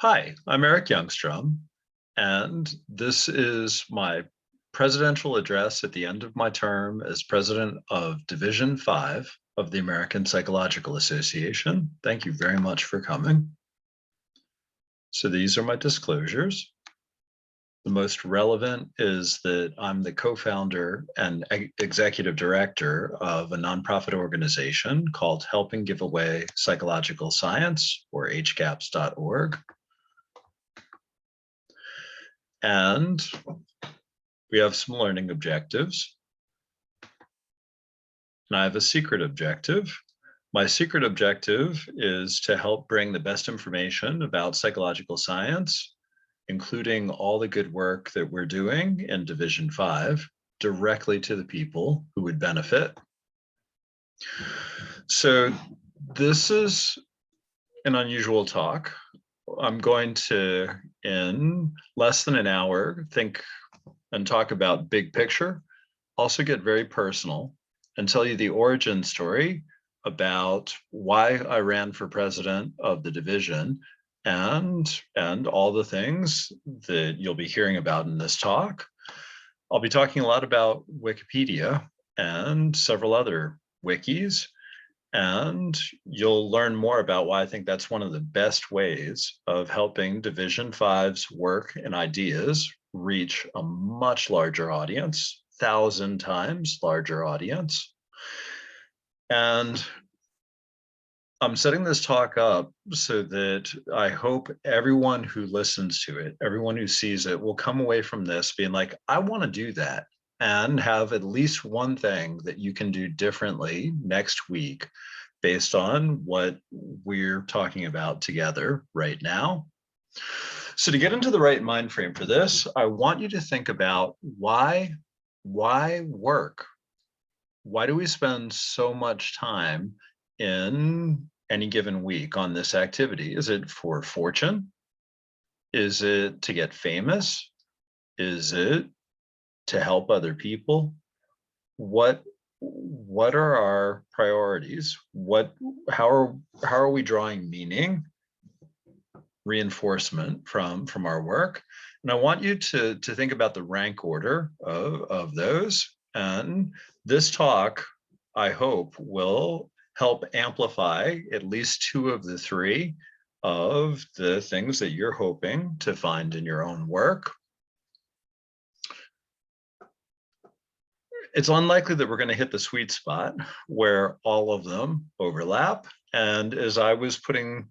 Hi, I'm Eric Youngstrom, and this is my presidential address at the end of my term as president of Division 5 of the American Psychological Association. Thank you very much for coming. So these are my disclosures. The most relevant is that I'm the co-founder and executive director of a nonprofit organization called Helping Give Away Psychological Science, or hgaps.org. And we have some learning objectives. And I have a secret objective. My secret objective is to help bring the best information about psychological science, including all the good work that we're doing in Division 5, directly to the people who would benefit. So this is an unusual talk. I'm going to, in less than an hour, think and talk about big picture, also get very personal and tell you the origin story about why I ran for president of the division and all the things that you'll be hearing about in this talk. I'll be talking a lot about Wikipedia and several other wikis, and you'll learn more about why I think that's one of the best ways of helping Division 5's work and ideas reach a much larger audience, 1,000 times larger audience. And I'm setting this talk up so that I hope everyone who listens to it, everyone who sees it, will come away from this being like, I want to do that, and have at least one thing that you can do differently next week based on what we're talking about together right now. So to get into the right mind frame for this, I want you to think about why work? Why do we spend so much time in any given week on this activity? Is it for fortune? Is it to get famous? Is it to help other people? What are our priorities? How are we drawing meaning, reinforcement from our work? And I want you to think about the rank order of those. And this talk, I hope, will help amplify at least two of the three of the things that you're hoping to find in your own work. It's unlikely that we're going to hit the sweet spot where all of them overlap. And as I was putting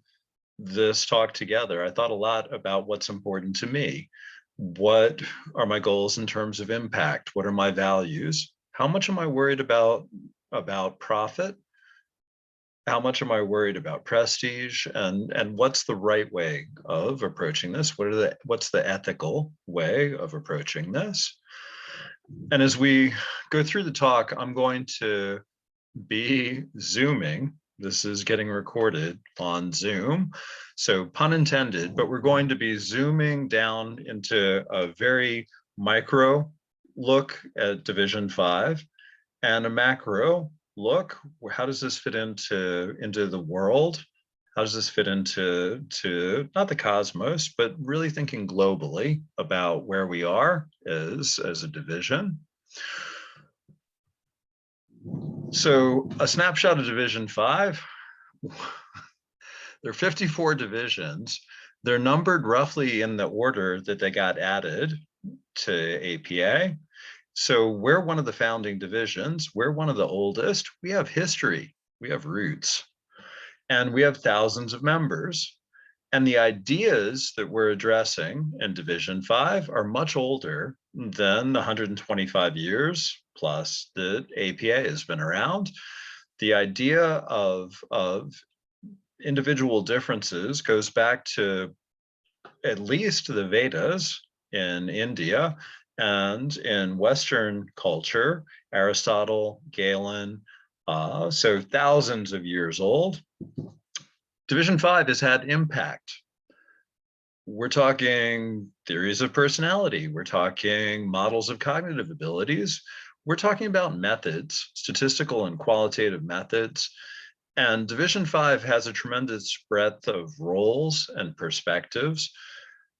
this talk together, I thought a lot about what's important to me. What are my goals in terms of impact? What are my values? How much am I worried about profit? How much am I worried about prestige? And what's the right way of approaching this? What's the ethical way of approaching this? And as we go through the talk, I'm going to be Zooming. This is getting recorded on Zoom, so pun intended, but we're going to be zooming down into a very micro look at Division 5 and a macro look. How does this fit into the world? How does this fit into not the cosmos, but really thinking globally about where we are as a division? So a snapshot of Division 5, there are 54 divisions. They're numbered roughly in the order that they got added to APA. So we're one of the founding divisions. We're one of the oldest. We have history. We have roots. And we have thousands of members. And the ideas that we're addressing in Division 5 are much older than the 125 years plus that APA has been around. The idea of individual differences goes back to at least the Vedas in India, and in Western culture, Aristotle, Galen, so thousands of years old. Division 5 has had impact. We're talking theories of personality. We're talking models of cognitive abilities. We're talking about methods, statistical and qualitative methods. And Division 5 has a tremendous breadth of roles and perspectives.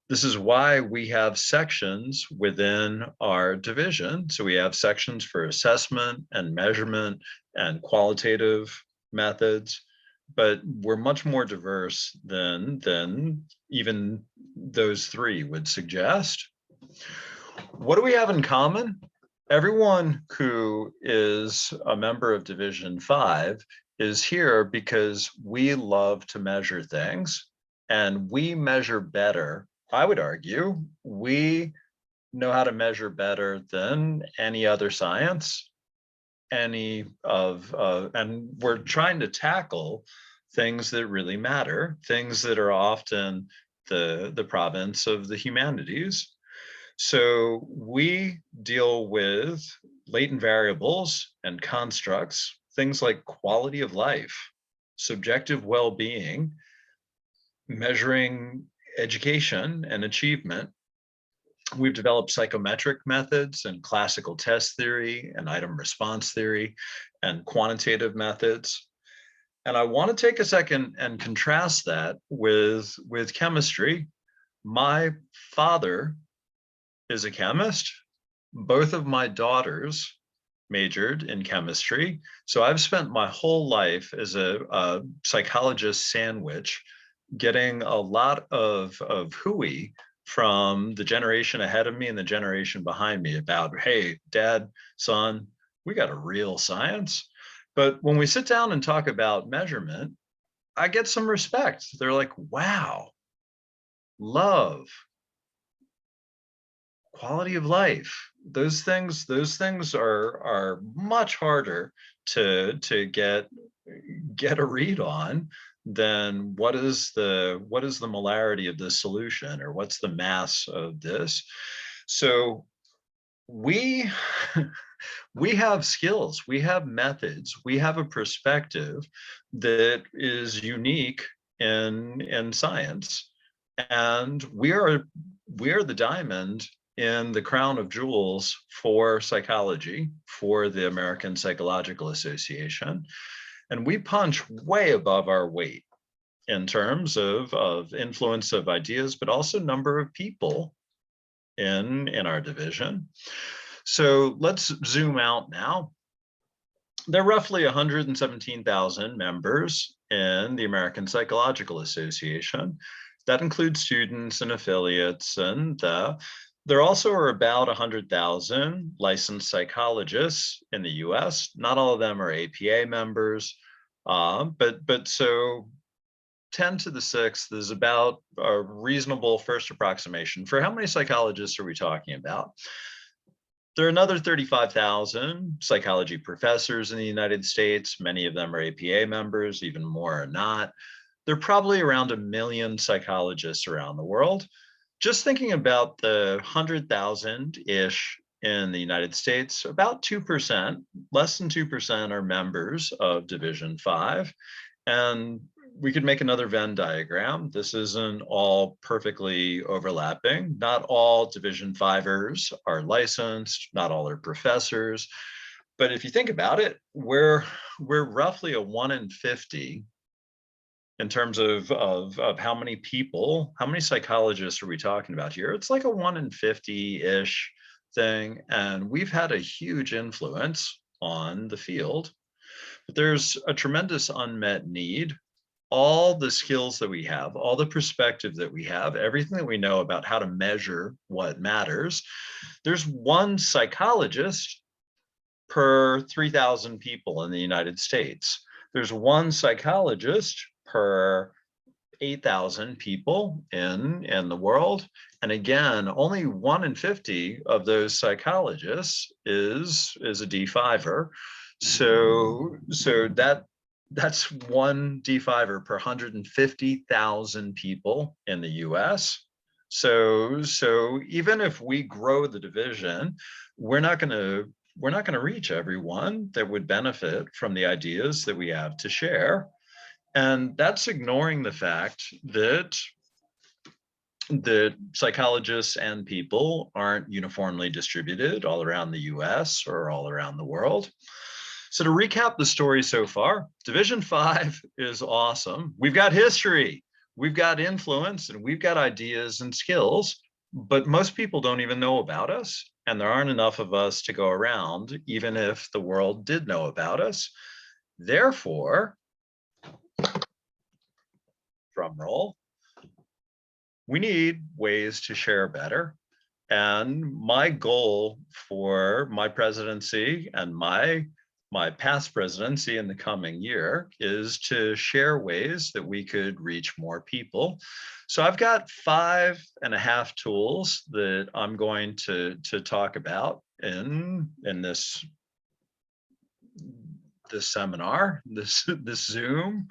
This is why we have sections within our division. So we have sections for assessment and measurement and qualitative methods, but we're much more diverse than even those three would suggest. What do we have in common? Everyone who is a member of Division 5 is here because we love to measure things, and we measure better. I would argue we know how to measure better than any other science, and we're trying to tackle things that really matter, things that are often the province of the humanities. So we deal with latent variables and constructs, things like quality of life, subjective well-being, measuring education and achievement. We've developed psychometric methods and classical test theory and item response theory and quantitative methods. And I want to take a second and contrast that with chemistry. My father is a chemist. Both of my daughters majored in chemistry. So I've spent my whole life as a psychologist sandwich, getting a lot of hooey from the generation ahead of me and the generation behind me about, hey, dad, son, we got a real science. But when we sit down and talk about measurement, I get some respect. They're like, wow, love, quality of life, those things are much harder to get a read on than what is the molarity of this solution, or what's the mass of this. So we we have skills, we have methods, we have a perspective that is unique in science, and we are the diamond in the crown of jewels for psychology, for the American Psychological Association. And we punch way above our weight in terms of influence of ideas, but also number of people in our division. So let's zoom out now. There are roughly 117,000 members in the American Psychological Association. That includes students and affiliates, and there also are about 100,000 licensed psychologists in the US. Not all of them are APA members, but so 10 to the 6th is about a reasonable first approximation for how many psychologists are we talking about. There are another 35,000 psychology professors in the United States. Many of them are APA members, even more are not. There are probably around 1 million psychologists around the world. Just thinking about the 100,000-ish in the United States, about 2%, less than 2% are members of Division 5. And we could make another Venn diagram. This isn't all perfectly overlapping. Not all Division 5ers are licensed, not all are professors. But if you think about it, we're roughly a 1 in 50 in terms of how many people, how many psychologists are we talking about here? It's like a 1 in 50-ish thing. And we've had a huge influence on the field. But there's a tremendous unmet need. All the skills that we have, all the perspective that we have, everything that we know about how to measure what matters, there's one psychologist per 3,000 people in the United States. There's one psychologist per 8,000 people in the world. And again, only 1 in 50 of those psychologists is a D5er. So that's one D5er per 150,000 people in the US. So even if we grow the division, we're not going to reach everyone that would benefit from the ideas that we have to share. And that's ignoring the fact that psychologists and people aren't uniformly distributed all around the US or all around the world. So to recap the story so far, Division 5 is awesome. We've got history, we've got influence, and we've got ideas and skills, but most people don't even know about us, and there aren't enough of us to go around, even if the world did know about us. Therefore, drum roll, we need ways to share better. And my goal for my presidency and my past presidency in the coming year is to share ways that we could reach more people. So I've got 5.5 tools that I'm going to talk about in this seminar, this Zoom.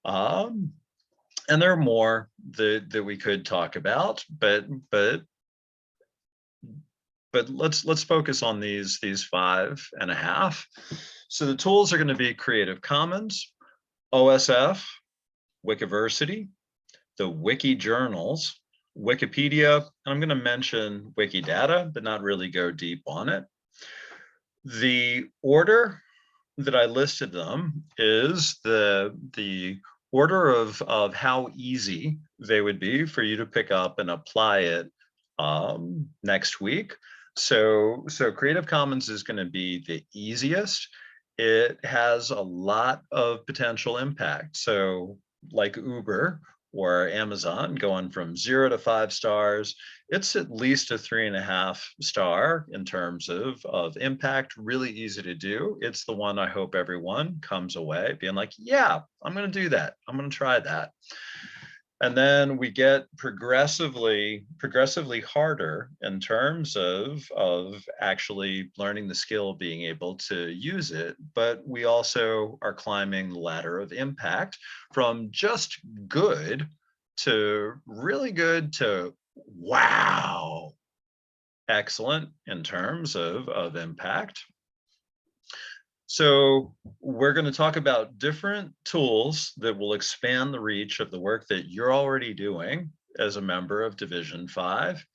And there are more that we could talk about, but let's focus on these 5.5. So the tools are going to be Creative Commons, OSF, Wikiversity, the Wiki journals, Wikipedia, and I'm going to mention Wikidata, but not really go deep on it. The order that I listed them is the order of how easy they would be for you to pick up and apply it next week. So Creative Commons is going to be the easiest. It has a lot of potential impact. So like Uber or Amazon going from 0 to 5 stars, it's at least a 3.5 star in terms of impact, really easy to do. It's the one I hope everyone comes away being like, yeah, I'm going to do that. I'm going to try that. And then we get progressively harder in terms of actually learning the skill, being able to use it. But we also are climbing the ladder of impact from just good to really good to wow, excellent in terms of impact. So we're going to talk about different tools that will expand the reach of the work that you're already doing as a member of Division 5.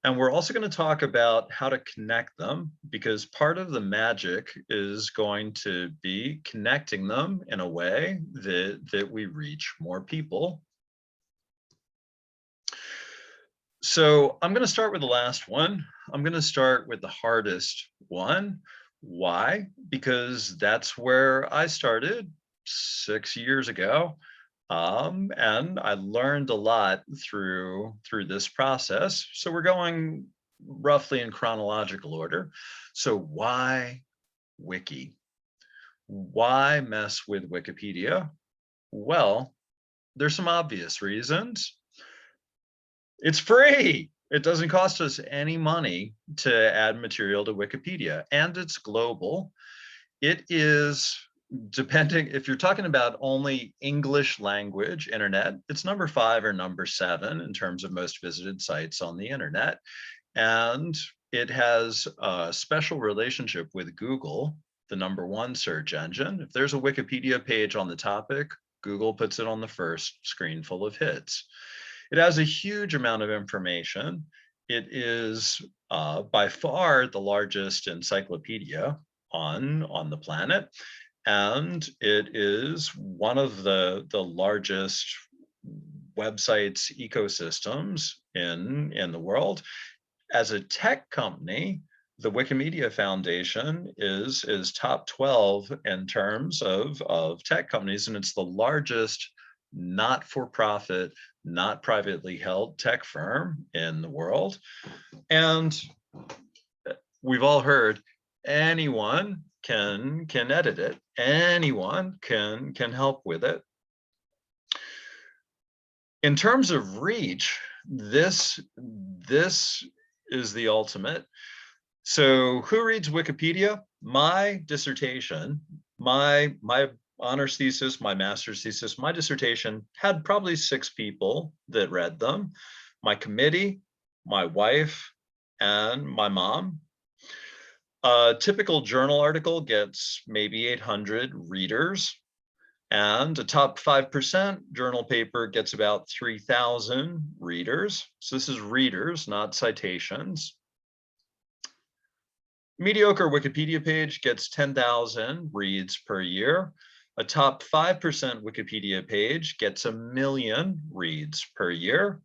And we're also going to talk about how to connect them, because part of the magic is going to be connecting them in a way that we reach more people. So I'm going to start with the last one. I'm going to start with the hardest one. Why? Because that's where I started 6 years ago. And I learned a lot through this process. So we're going roughly in chronological order. So why Wiki? Why mess with Wikipedia? Well, there's some obvious reasons. It's free. It doesn't cost us any money to add material to Wikipedia, and it's global. It is, depending, if you're talking about only English language internet, it's number 5 or number 7 in terms of most visited sites on the internet. And it has a special relationship with Google, the number 1 search engine. If there's a Wikipedia page on the topic, Google puts it on the first screen full of hits. It has a huge amount of information. It is by far the largest encyclopedia on the planet, and it is one of the largest websites ecosystems in the world. As a tech company, the Wikimedia Foundation is top 12 in terms of tech companies, and it's the largest not-for-profit, not privately held tech firm in the world. And we've all heard anyone can edit it. Anyone can help with it. In terms of reach, this is the ultimate. So who reads Wikipedia? My dissertation, my honors thesis, my master's thesis, my dissertation had probably 6 people that read them. My committee, my wife, and my mom. A typical journal article gets maybe 800 readers, and a top 5% journal paper gets about 3,000 readers. So this is readers, not citations. Mediocre Wikipedia page gets 10,000 reads per year. A top 5% Wikipedia page gets 1 million reads per year.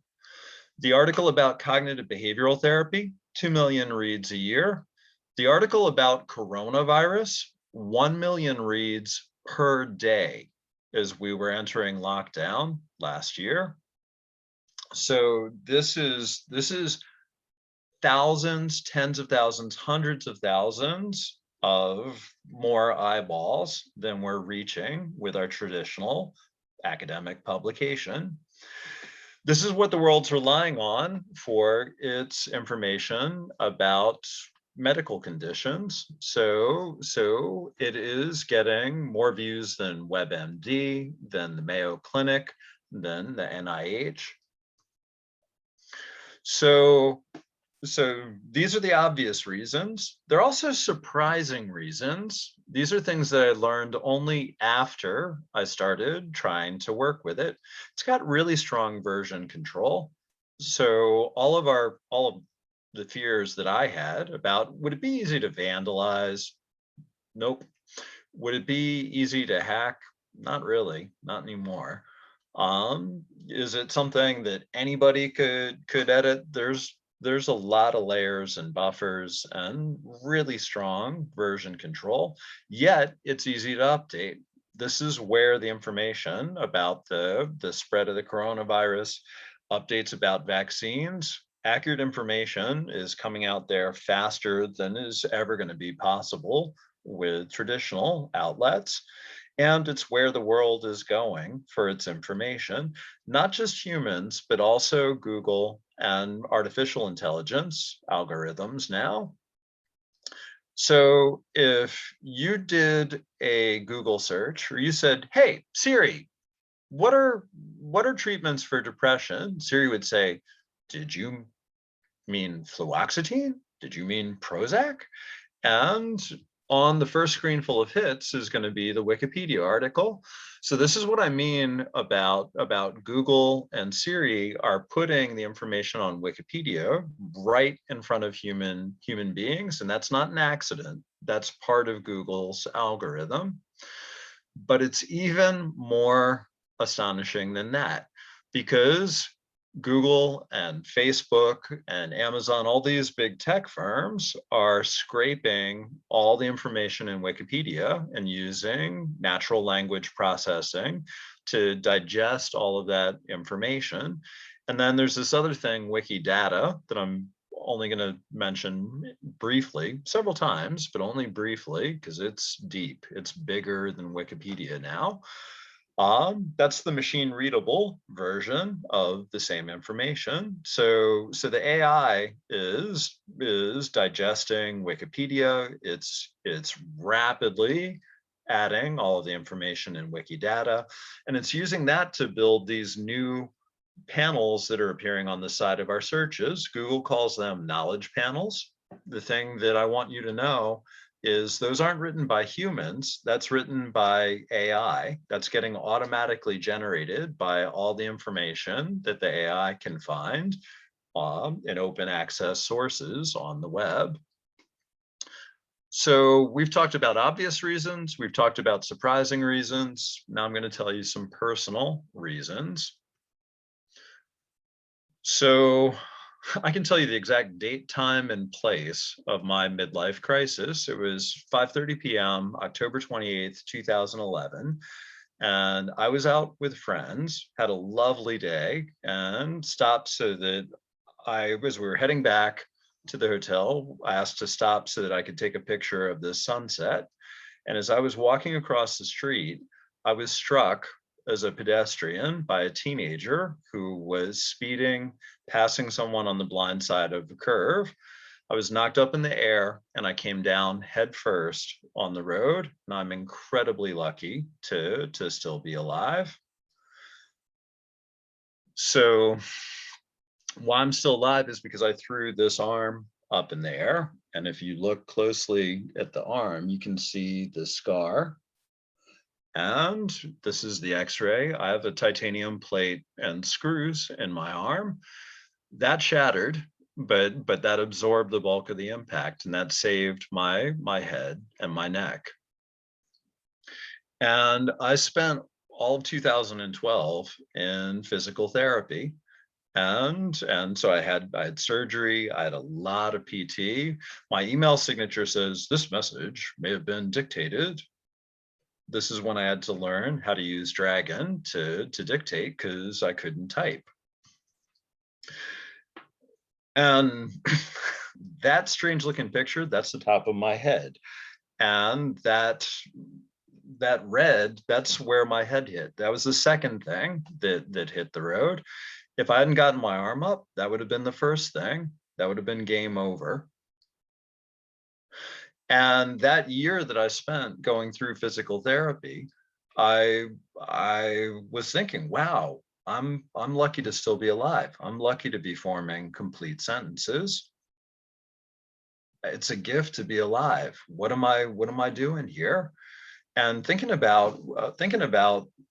The article about cognitive behavioral therapy, 2 million reads a year. The article about coronavirus, 1 million reads per day as we were entering lockdown last year. So this is thousands, tens of thousands, hundreds of thousands of more eyeballs than we're reaching with our traditional academic publication. This is what the world's relying on for its information about medical conditions. So it is getting more views than WebMD, than the Mayo Clinic, than the NIH. So these are the obvious reasons. There are also surprising reasons. These are things that I learned only after I started trying to work with it. It's got really strong version control. So all of the fears that I had about, would it be easy to vandalize? Nope. Would it be easy to hack? Not really, not anymore. Is it something that anybody could edit? There's a lot of layers and buffers and really strong version control, yet it's easy to update. This is where the information about the spread of the coronavirus, updates about vaccines, accurate information is coming out there faster than is ever going to be possible with traditional outlets. And it's where the world is going for its information, not just humans, but also Google and artificial intelligence algorithms now. So if you did a Google search or you said, hey, Siri, what are treatments for depression? Siri would say, did you mean fluoxetine? Did you mean Prozac? And on the first screen full of hits is going to be the Wikipedia article. So this is what I mean about Google and Siri are putting the information on Wikipedia right in front of human beings, and that's not an accident. That's part of Google's algorithm. But it's even more astonishing than that, because Google and Facebook and Amazon, all these big tech firms are scraping all the information in Wikipedia and using natural language processing to digest all of that information. And then there's this other thing, Wikidata, that I'm only going to mention briefly, several times, but only briefly, because it's deep. It's bigger than Wikipedia now. That's the machine readable version of the same information. So the AI is digesting Wikipedia. It's rapidly adding all of the information in Wikidata, and it's using that to build these new panels that are appearing on the side of our searches. Google calls them knowledge panels. The thing that I want you to know is those aren't written by humans. That's written by AI. That's getting automatically generated by all the information that the AI can find in open access sources on the web. So we've talked about obvious reasons. We've talked about surprising reasons. Now I'm going to tell you some personal reasons. So I can tell you the exact date, time, and place of my midlife crisis. It was 5:30 p.m., October 28th, 2011. And I was out with friends, had a lovely day, and stopped so that as we were heading back to the hotel, I asked to stop so that I could take a picture of the sunset. And as I was walking across the street, I was struck as a pedestrian by a teenager who was speeding, passing someone on the blind side of the curve. I was knocked up in the air and I came down head first on the road, and I'm incredibly lucky to still be alive. So why I'm still alive is because I threw this arm up in the air. And if you look closely at the arm, you can see the scar. And this is the x-ray. I have a titanium plate and screws in my arm. That shattered but that absorbed the bulk of the impact, and that saved my head and my neck. And I spent all of 2012 in physical therapy. And so I had surgery. I had a lot of PT. My email signature says, "This message may have been dictated." This is when I had to learn how to use Dragon to dictate, because I couldn't type. And that strange looking picture, that's the top of my head. And that red, that's where my head hit. That was the second thing that hit the road. If I hadn't gotten my arm up, that would have been the first thing. That would have been game over. And that year that I spent going through physical therapy, I was thinking, wow, I'm lucky to still be alive. I'm lucky to be forming complete sentences. It's a gift to be alive. What am I doing here? And thinking about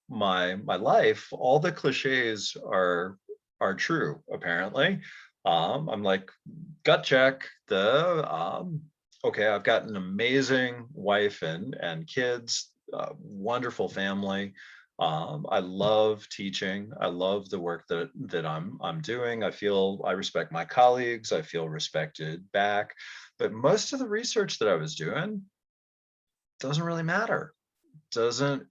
my life, all the cliches are true, apparently. I'm like, gut check. Okay, I've got an amazing wife and kids, wonderful family. I love teaching. I love the work that I'm doing. I respect my colleagues. I feel respected back. But most of the research that I was doing doesn't really matter. Doesn't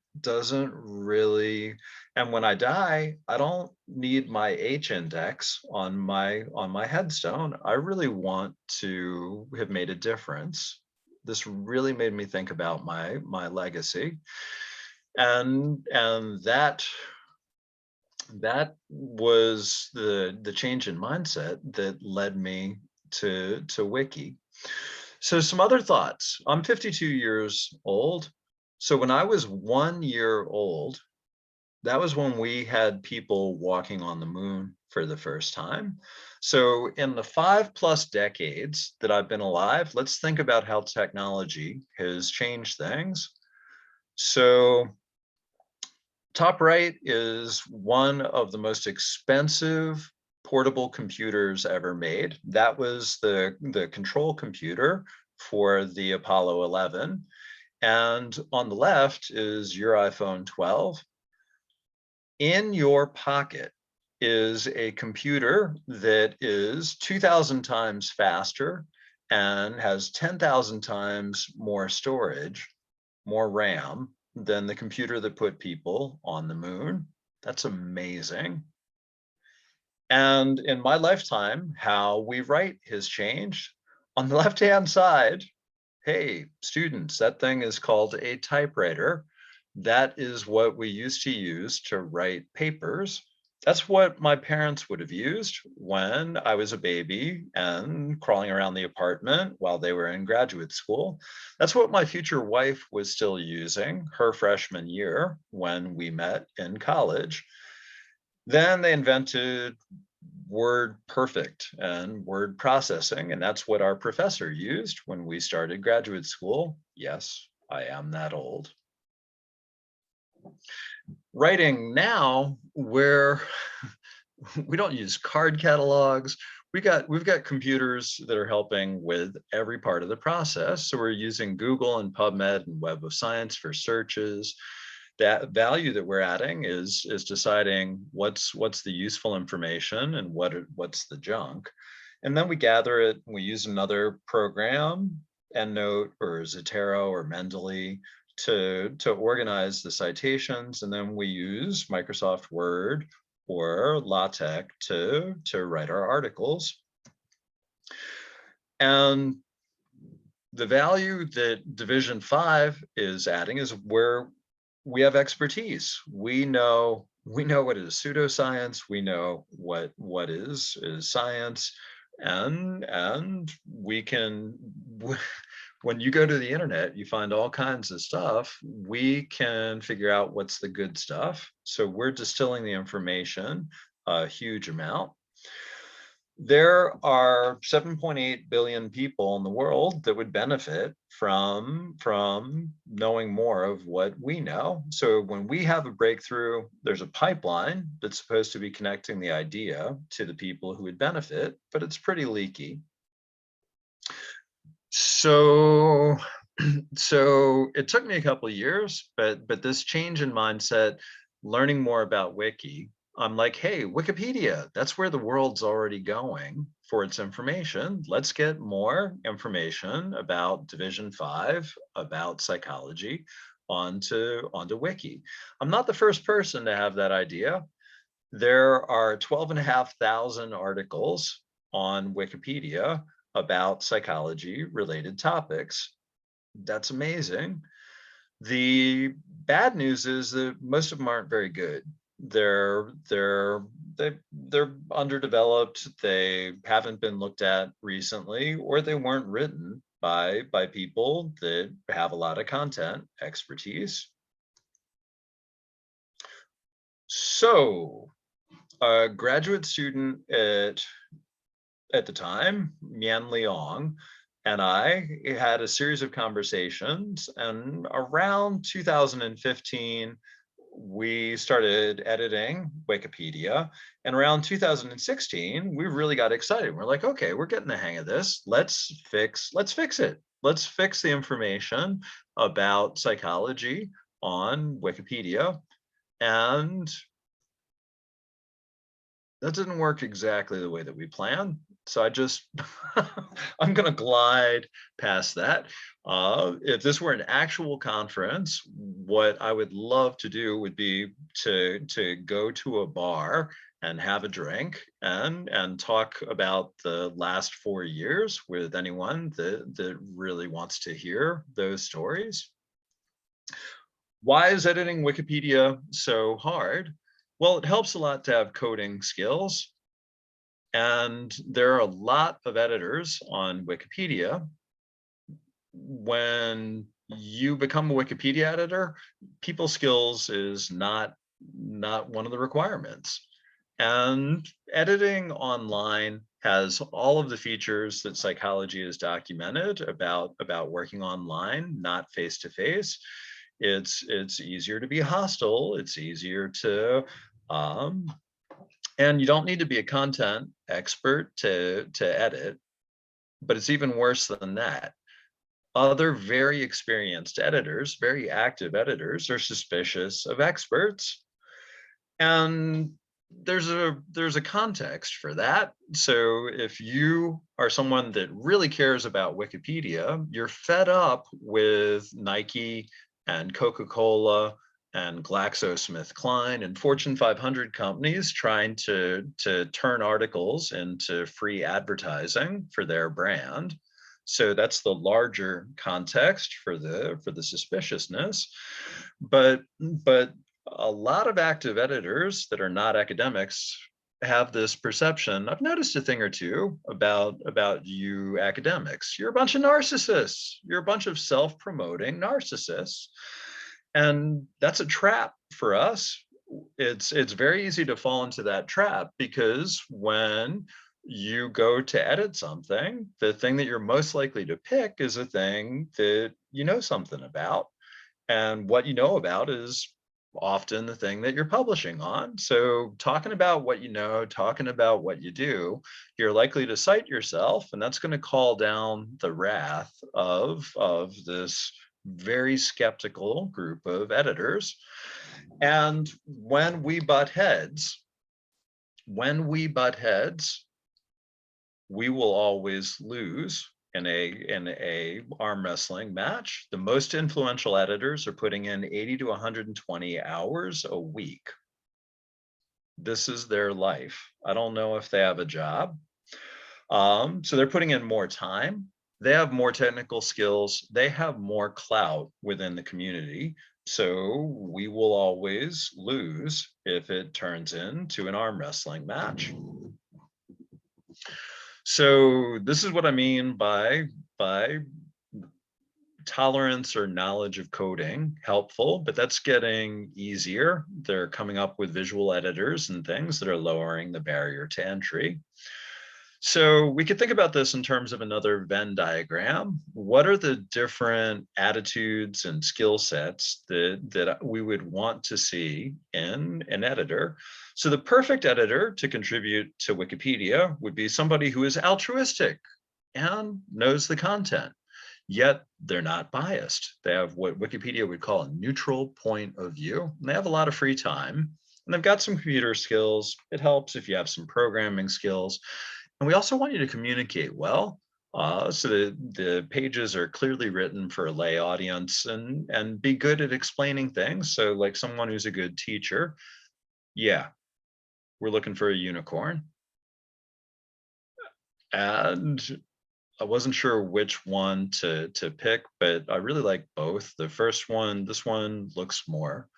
really. And when I die, I don't need my H index on my headstone. I really want to have made a difference. This really made me think about my legacy. And that was the change in mindset that led me to Wiki. So some other thoughts. I'm 52 years old. So when I was 1 year old, that was when we had people walking on the moon for the first time. So in the 5+ decades that I've been alive, let's think about how technology has changed things. So top right is one of the most expensive portable computers ever made. That was the control computer for the Apollo 11. And on the left is your iPhone 12. In your pocket is a computer that is 2,000 times faster and has 10,000 times more storage, more RAM, than the computer that put people on the moon. That's amazing. And in my lifetime, how we write has changed. On the left-hand side, hey, students, that thing is called a typewriter. That is what we used to use to write papers. That's what my parents would have used when I was a baby and crawling around the apartment while they were in graduate school. That's what my future wife was still using her freshman year when we met in college. Then they invented word perfect and word processing, and that's what our professor used when we started graduate school. Yes, I am that old. Writing now, where we don't use card catalogs. We've got computers that are helping with every part of the process. So we're using Google and PubMed and Web of Science for searches. That value that we're adding is deciding what's the useful information and what's the junk. And then we gather it, and we use another program, EndNote or Zotero or Mendeley, to organize the citations. And then we use Microsoft Word or LaTeX to write our articles. And the value that Division 5 is adding is where we have expertise. We know what is pseudoscience. We know what is science, and we can. When you go to the internet, you find all kinds of stuff. We can figure out what's the good stuff. So we're distilling the information a huge amount. There are 7.8 billion people in the world that would benefit from knowing more of what we know. So when we have a breakthrough, there's a pipeline that's supposed to be connecting the idea to the people who would benefit, but it's pretty leaky. So so it took me a couple of years, but this change in mindset, learning more about Wiki, I'm like, hey, Wikipedia, that's where the world's already going for its information. Let's get more information about Division 5, about psychology onto Wiki. I'm not the first person to have that idea. There are 12,500 articles on Wikipedia about psychology related topics. That's amazing. The bad news is that most of them aren't very good. They're underdeveloped. They haven't been looked at recently, or they weren't written by people that have a lot of content expertise. So, a graduate student at the time, Mian Liang, and I had a series of conversations, and around 2015, we started editing Wikipedia. And around 2016, we really got excited. We're like, okay, we're getting the hang of this. Let's fix it. Let's fix the information about psychology on Wikipedia. And that didn't work exactly the way that we planned. So I just, I'm going to glide past that. If this were an actual conference, what I would love to do would be to go to a bar and have a drink and talk about the last 4 years with anyone that really wants to hear those stories. Why is editing Wikipedia so hard? Well, it helps a lot to have coding skills. And there are a lot of editors on Wikipedia. When you become a Wikipedia editor, people skills is not one of the requirements. And editing online has all of the features that psychology has documented about working online, not face to face. It's easier to be hostile. It's easier to and you don't need to be a content expert to edit, but it's even worse than that. Other very experienced editors, very active editors, are suspicious of experts. And there's a context for that. So if you are someone that really cares about Wikipedia, you're fed up with Nike and Coca-Cola and GlaxoSmithKline and Fortune 500 companies trying to turn articles into free advertising for their brand. So that's the larger context for the suspiciousness. But a lot of active editors that are not academics have this perception. I've noticed a thing or two about you academics. You're a bunch of narcissists. You're a bunch of self-promoting narcissists. And that's a trap for us. It's very easy to fall into that trap, because when you go to edit something, the thing that you're most likely to pick is a thing that you know something about. And what you know about is often the thing that you're publishing on. So talking about what you know, talking about what you do, you're likely to cite yourself, and that's going to call down the wrath of this very skeptical group of editors. And when we butt heads, we will always lose in a arm wrestling match. The most influential editors are putting in 80 to 120 hours a week. This is their life. I don't know if they have a job. So they're putting in more time. They have more technical skills. They have more clout within the community. So we will always lose if it turns into an arm wrestling match. So this is what I mean by tolerance or knowledge of coding helpful, but that's getting easier. They're coming up with visual editors and things that are lowering the barrier to entry. So we could think about this in terms of another Venn diagram. What are the different attitudes and skill sets that we would want to see in an editor? So the perfect editor to contribute to Wikipedia would be somebody who is altruistic and knows the content, yet they're not biased. They have what Wikipedia would call a neutral point of view, and they have a lot of free time, and they've got some computer skills. It helps if you have some programming skills. And we also want you to communicate well, so that the pages are clearly written for a lay audience, and be good at explaining things. So like someone who's a good teacher, yeah, we're looking for a unicorn. And I wasn't sure which one to pick, but I really like both. The first one, this one looks more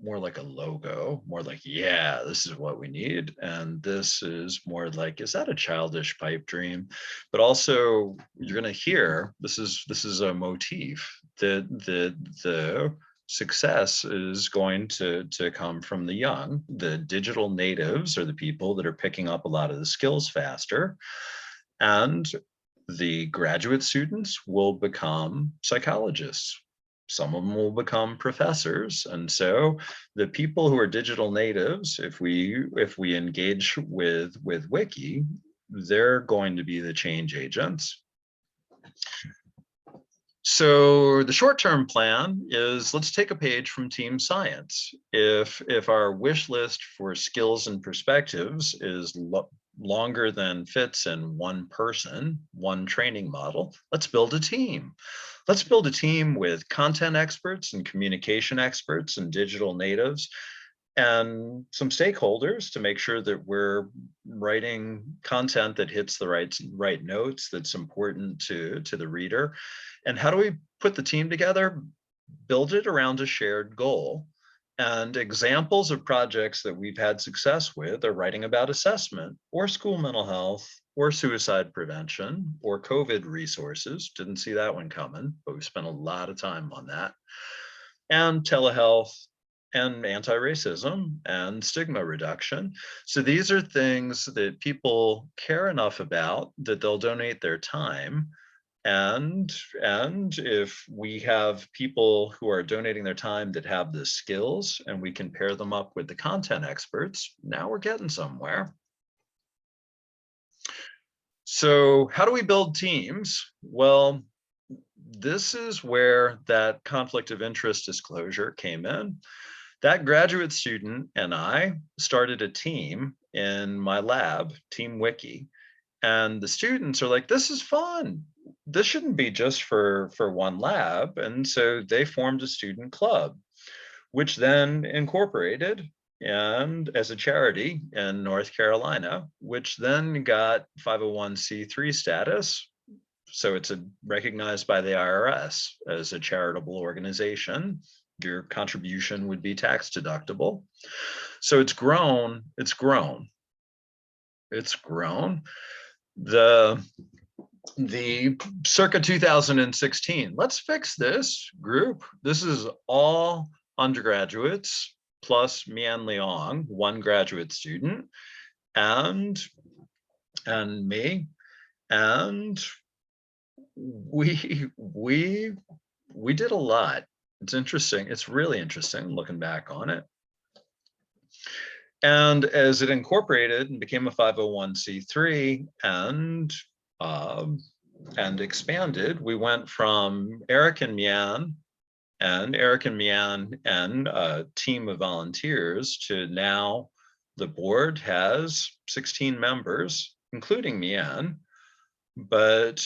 like a logo, more like, yeah, this is what we need. And this is more like, is that a childish pipe dream? But also you're going to hear, this is a motif that the success is going to come from the young. The digital natives are the people that are picking up a lot of the skills faster. And the graduate students will become psychologists. Some of them will become professors. And so the people who are digital natives, if we engage with Wiki, they're going to be the change agents. So the short-term plan is, let's take a page from Team Science. If our wish list for skills and perspectives is longer than fits in one person, one training model, let's build a team. Let's build a team with content experts and communication experts and digital natives, and some stakeholders to make sure that we're writing content that hits the right notes, that's important to the reader. And how do we put the team together? Build it around a shared goal. And examples of projects that we've had success with are writing about assessment, or school mental health, or suicide prevention, or COVID resources. Didn't see that one coming, but we spent a lot of time on that. And telehealth, and anti-racism, and stigma reduction. So these are things that people care enough about that they'll donate their time. And if we have people who are donating their time that have the skills, and we can pair them up with the content experts, now we're getting somewhere. So how do we build teams? Well, this is where that conflict of interest disclosure came in. That graduate student and I started a team in my lab, Team Wiki. And the students are like, this is fun. This shouldn't be just for one lab. And so they formed a student club, which then incorporated and as a charity in North Carolina, which then got 501c3 status. So it's recognized by the IRS as a charitable organization. Your contribution would be tax deductible. So it's grown. The circa 2016, let's fix this group. This is all undergraduates plus Mian Leong, one graduate student, and me, and we did a lot. It's interesting. It's really interesting looking back on it. And as it incorporated and became a 501c3 and expanded, we went from Eric and Mian and a team of volunteers to now the board has 16 members, including Mian, but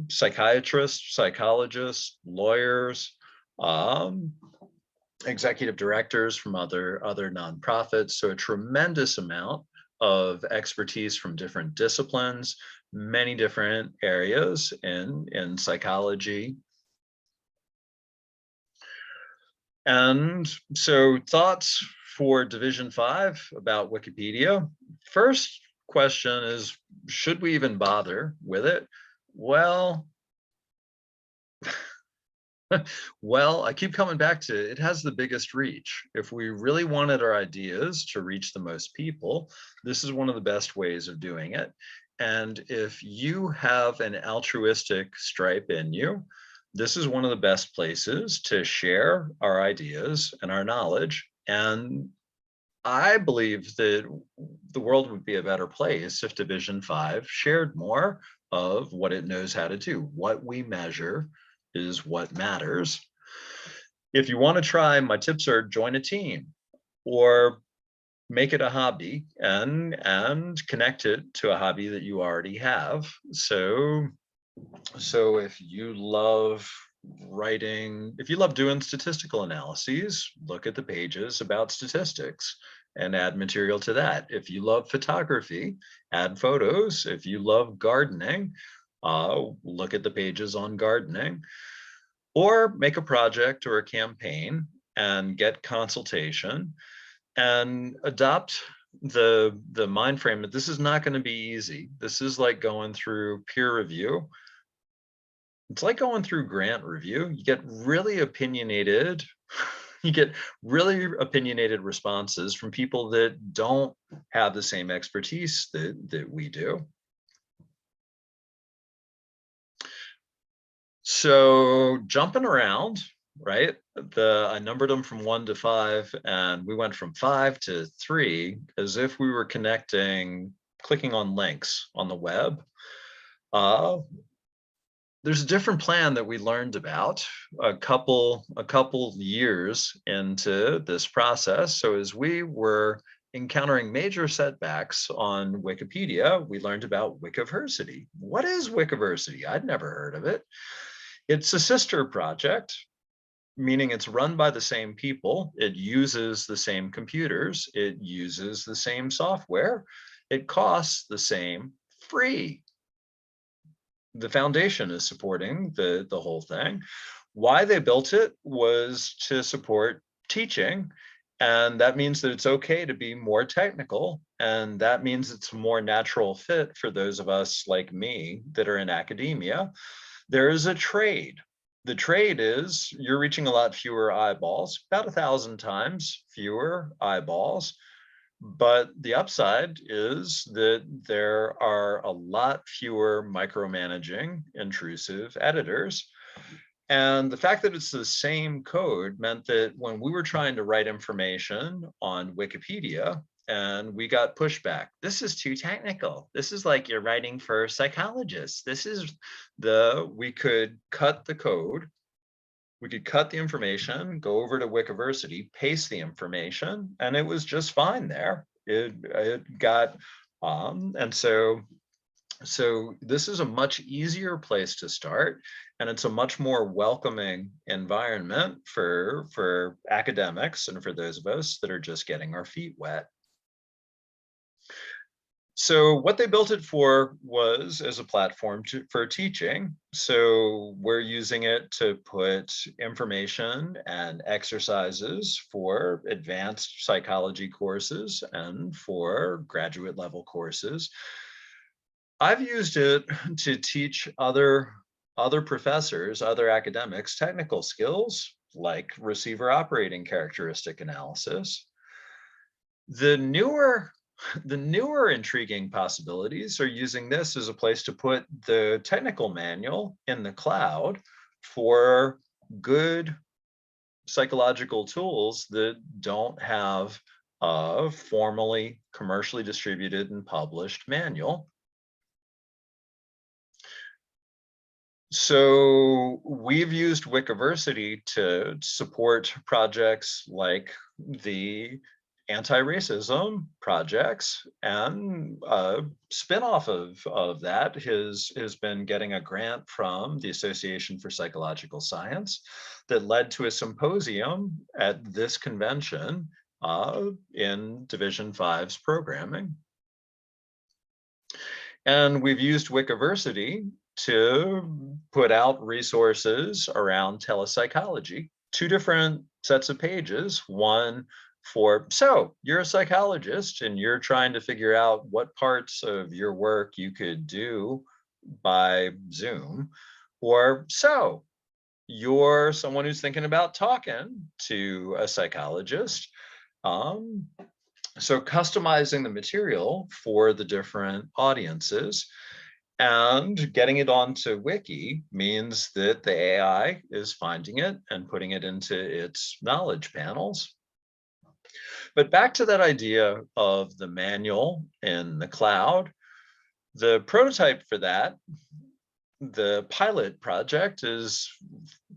psychiatrists, psychologists, lawyers, executive directors from other nonprofits. So a tremendous amount of expertise from different disciplines, many different areas in psychology. And so thoughts for Division 5 about Wikipedia. First question is, should we even bother with it? Well, Well, I keep coming back to it has the biggest reach. If we really wanted our ideas to reach the most people, this is one of the best ways of doing it. And if you have an altruistic stripe in you, this is one of the best places to share our ideas and our knowledge. And I believe that the world would be a better place if Division 5 shared more of what it knows how to do. What we measure is what matters. If you want to try, my tips are join a team or make it a hobby and connect it to a hobby that you already have. So if you love writing, if you love doing statistical analyses, look at the pages about statistics and add material to that. If you love photography, add photos. If you love gardening, look at the pages on gardening, or make a project or a campaign and get consultation and adopt the mind frame that this is not going to be easy. This is like going through peer review. It's like going through grant review. You get really opinionated. You get really opinionated responses from people that don't have the same expertise that we do. So jumping around, right? I numbered them from 1 to 5, and we went from 5 to 3 as if we were clicking on links on the web. There's a different plan that we learned about a couple years into this process. So as we were encountering major setbacks on Wikipedia, we learned about Wikiversity. What is Wikiversity? I'd never heard of it. It's a sister project, meaning it's run by the same people. It uses the same computers. It uses the same software. It costs the same, free. The foundation is supporting the whole thing. Why they built it was to support teaching. And that means that it's okay to be more technical. And that means it's a more natural fit for those of us like me that are in academia. There is a trade. The trade is you're reaching a lot fewer eyeballs, about 1,000 times fewer eyeballs. But the upside is that there are a lot fewer micromanaging, intrusive editors. And the fact that it's the same code meant that when we were trying to write information on Wikipedia and we got pushback, this is too technical. This is like you're writing for psychologists. We could cut the code. We could cut the information, go over to Wikiversity, paste the information, and it was just fine there. It got, and so this is a much easier place to start, and it's a much more welcoming environment for academics and for those of us that are just getting our feet wet. So what they built it for was as a platform for teaching. So we're using it to put information and exercises for advanced psychology courses and for graduate level courses. I've used it to teach other professors, other academics, technical skills like receiver operating characteristic analysis. The newer intriguing possibilities are using this as a place to put the technical manual in the cloud for good psychological tools that don't have a formally commercially distributed and published manual. So we've used Wikiversity to support projects like the anti-racism projects, and a spin-off of that has been getting a grant from the Association for Psychological Science that led to a symposium at this convention in Division 5's programming. And we've used Wikiversity to put out resources around telepsychology, 2 different sets of pages, one for, so you're a psychologist and you're trying to figure out what parts of your work you could do by Zoom, or so you're someone who's thinking about talking to a psychologist. So customizing the material for the different audiences and getting it onto Wiki means that the AI is finding it and putting it into its knowledge panels. But back to that idea of the manual in the cloud, the prototype for that, the pilot project, is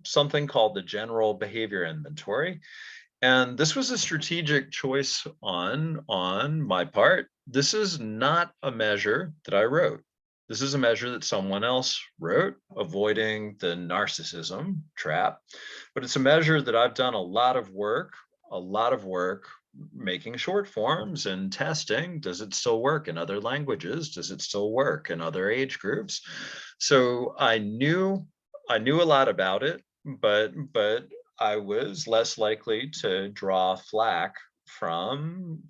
something called the General Behavior Inventory. And this was a strategic choice on my part. This is not a measure that I wrote. This is a measure that someone else wrote, avoiding the narcissism trap. But it's a measure that I've done a lot of work making short forms and testing. Does it still work in other languages? Does it still work in other age groups? So I knew a lot about it, but I was less likely to draw flack from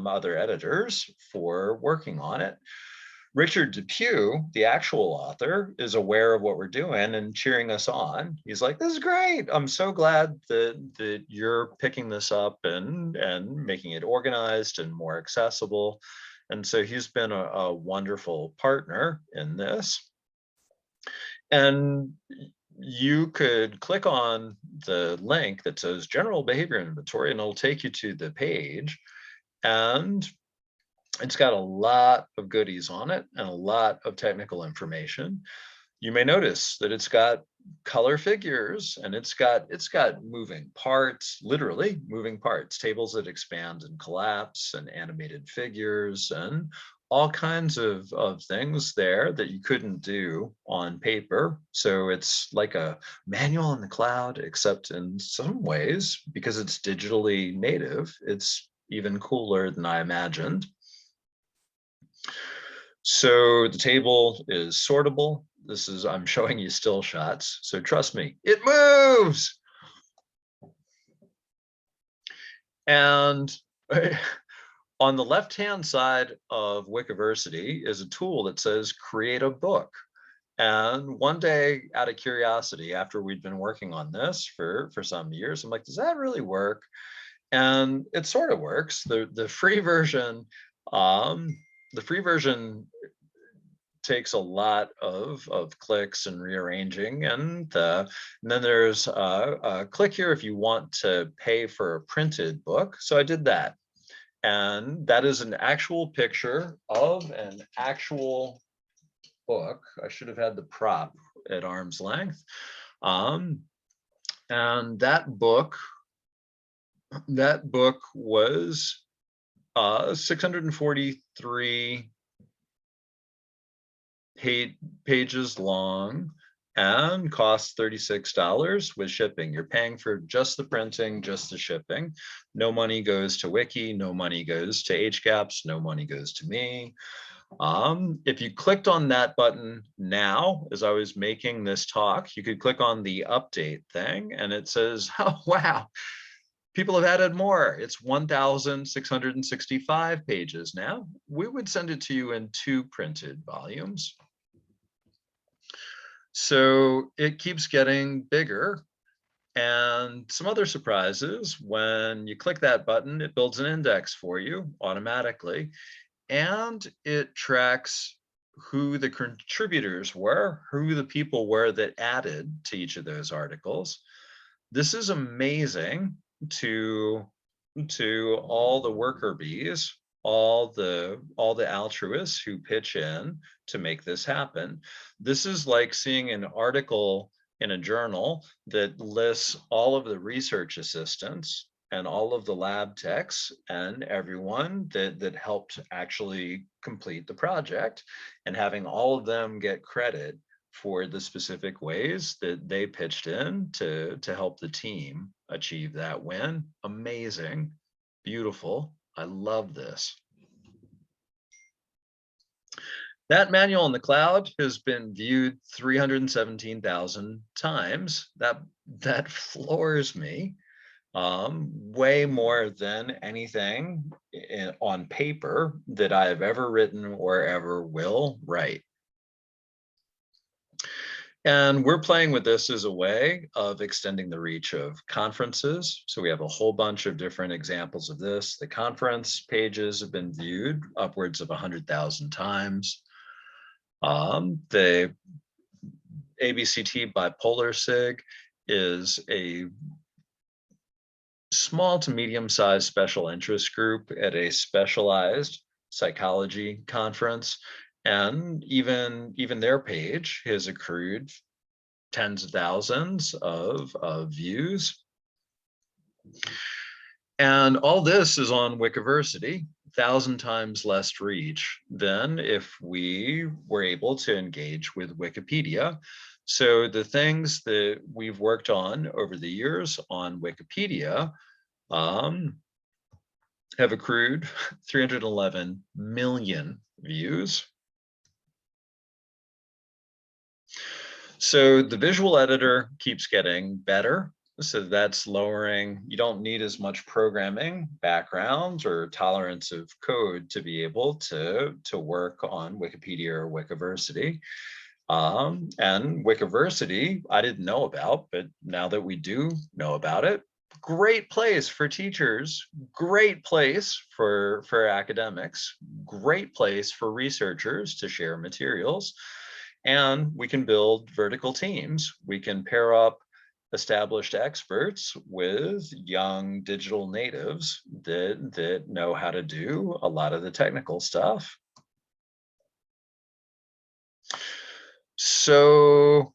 other editors for working on it. Richard Depew, the actual author, is aware of what we're doing and cheering us on. He's like, "This is great. I'm so glad that you're picking this up and making it organized and more accessible." And so he's been a wonderful partner in this. And you could click on the link that says General Behavior Inventory, and it'll take you to the page. And it's got a lot of goodies on it and a lot of technical information. You may notice that it's got color figures, and it's got moving parts, literally moving parts, tables that expand and collapse, and animated figures, and all kinds of things there that you couldn't do on paper. So it's like a manual in the cloud, except in some ways, because it's digitally native, it's even cooler than I imagined. So the table is sortable. This is, I'm showing you still shots, so trust me, it moves. And on the left-hand side of Wikiversity is a tool that says create a book. And one day, out of curiosity, after we'd been working on this for some years, I'm like, does that really work? And it sort of works. The free version, takes a lot of clicks and rearranging, and then there's a click here if you want to pay for a printed book. So I did that, and that is an actual picture of an actual book. I should have had the prop at arm's length. And that book was 643 pages long and costs $36 with shipping. You're paying for just the printing, just the shipping. No money goes to Wiki, no money goes to HCAPS, no money goes to me. If you clicked on that button now, as I was making this talk, you could click on the update thing, and it says, oh, wow, people have added more. It's 1,665 pages now. We would send it to you in 2 printed volumes. So it keeps getting bigger. And some other surprises: when you click that button, it builds an index for you automatically, and it tracks who the contributors were, who the people were that added to each of those articles. This is amazing to all the worker bees, all the altruists who pitch in to make this happen. This is like seeing an article in a journal that lists all of the research assistants and all of the lab techs and everyone that helped actually complete the project, and having all of them get credit for the specific ways that they pitched in to help the team achieve that win. Amazing, beautiful. I love this. That manual in the cloud has been viewed 317,000 times. That floors me. Way more than anything on paper that I have ever written or ever will write. And we're playing with this as a way of extending the reach of conferences. So we have a whole bunch of different examples of this. The conference pages have been viewed upwards of 100,000 times. The ABCT bipolar SIG is a small to medium-sized special interest group at a specialized psychology conference. And even their page has accrued tens of thousands of views. And all this is on Wikiversity, 1,000 times less reach than if we were able to engage with Wikipedia. So the things that we've worked on over the years on Wikipedia have accrued 311 million views. So the visual editor keeps getting better. So that's lowering, you don't need as much programming background or tolerance of code to be able to work on Wikipedia or Wikiversity. And Wikiversity, I didn't know about, but now that we do know about it, great place for teachers, great place for academics, great place for researchers to share materials. And we can build vertical teams. We can pair up established experts with young digital natives that know how to do a lot of the technical stuff. So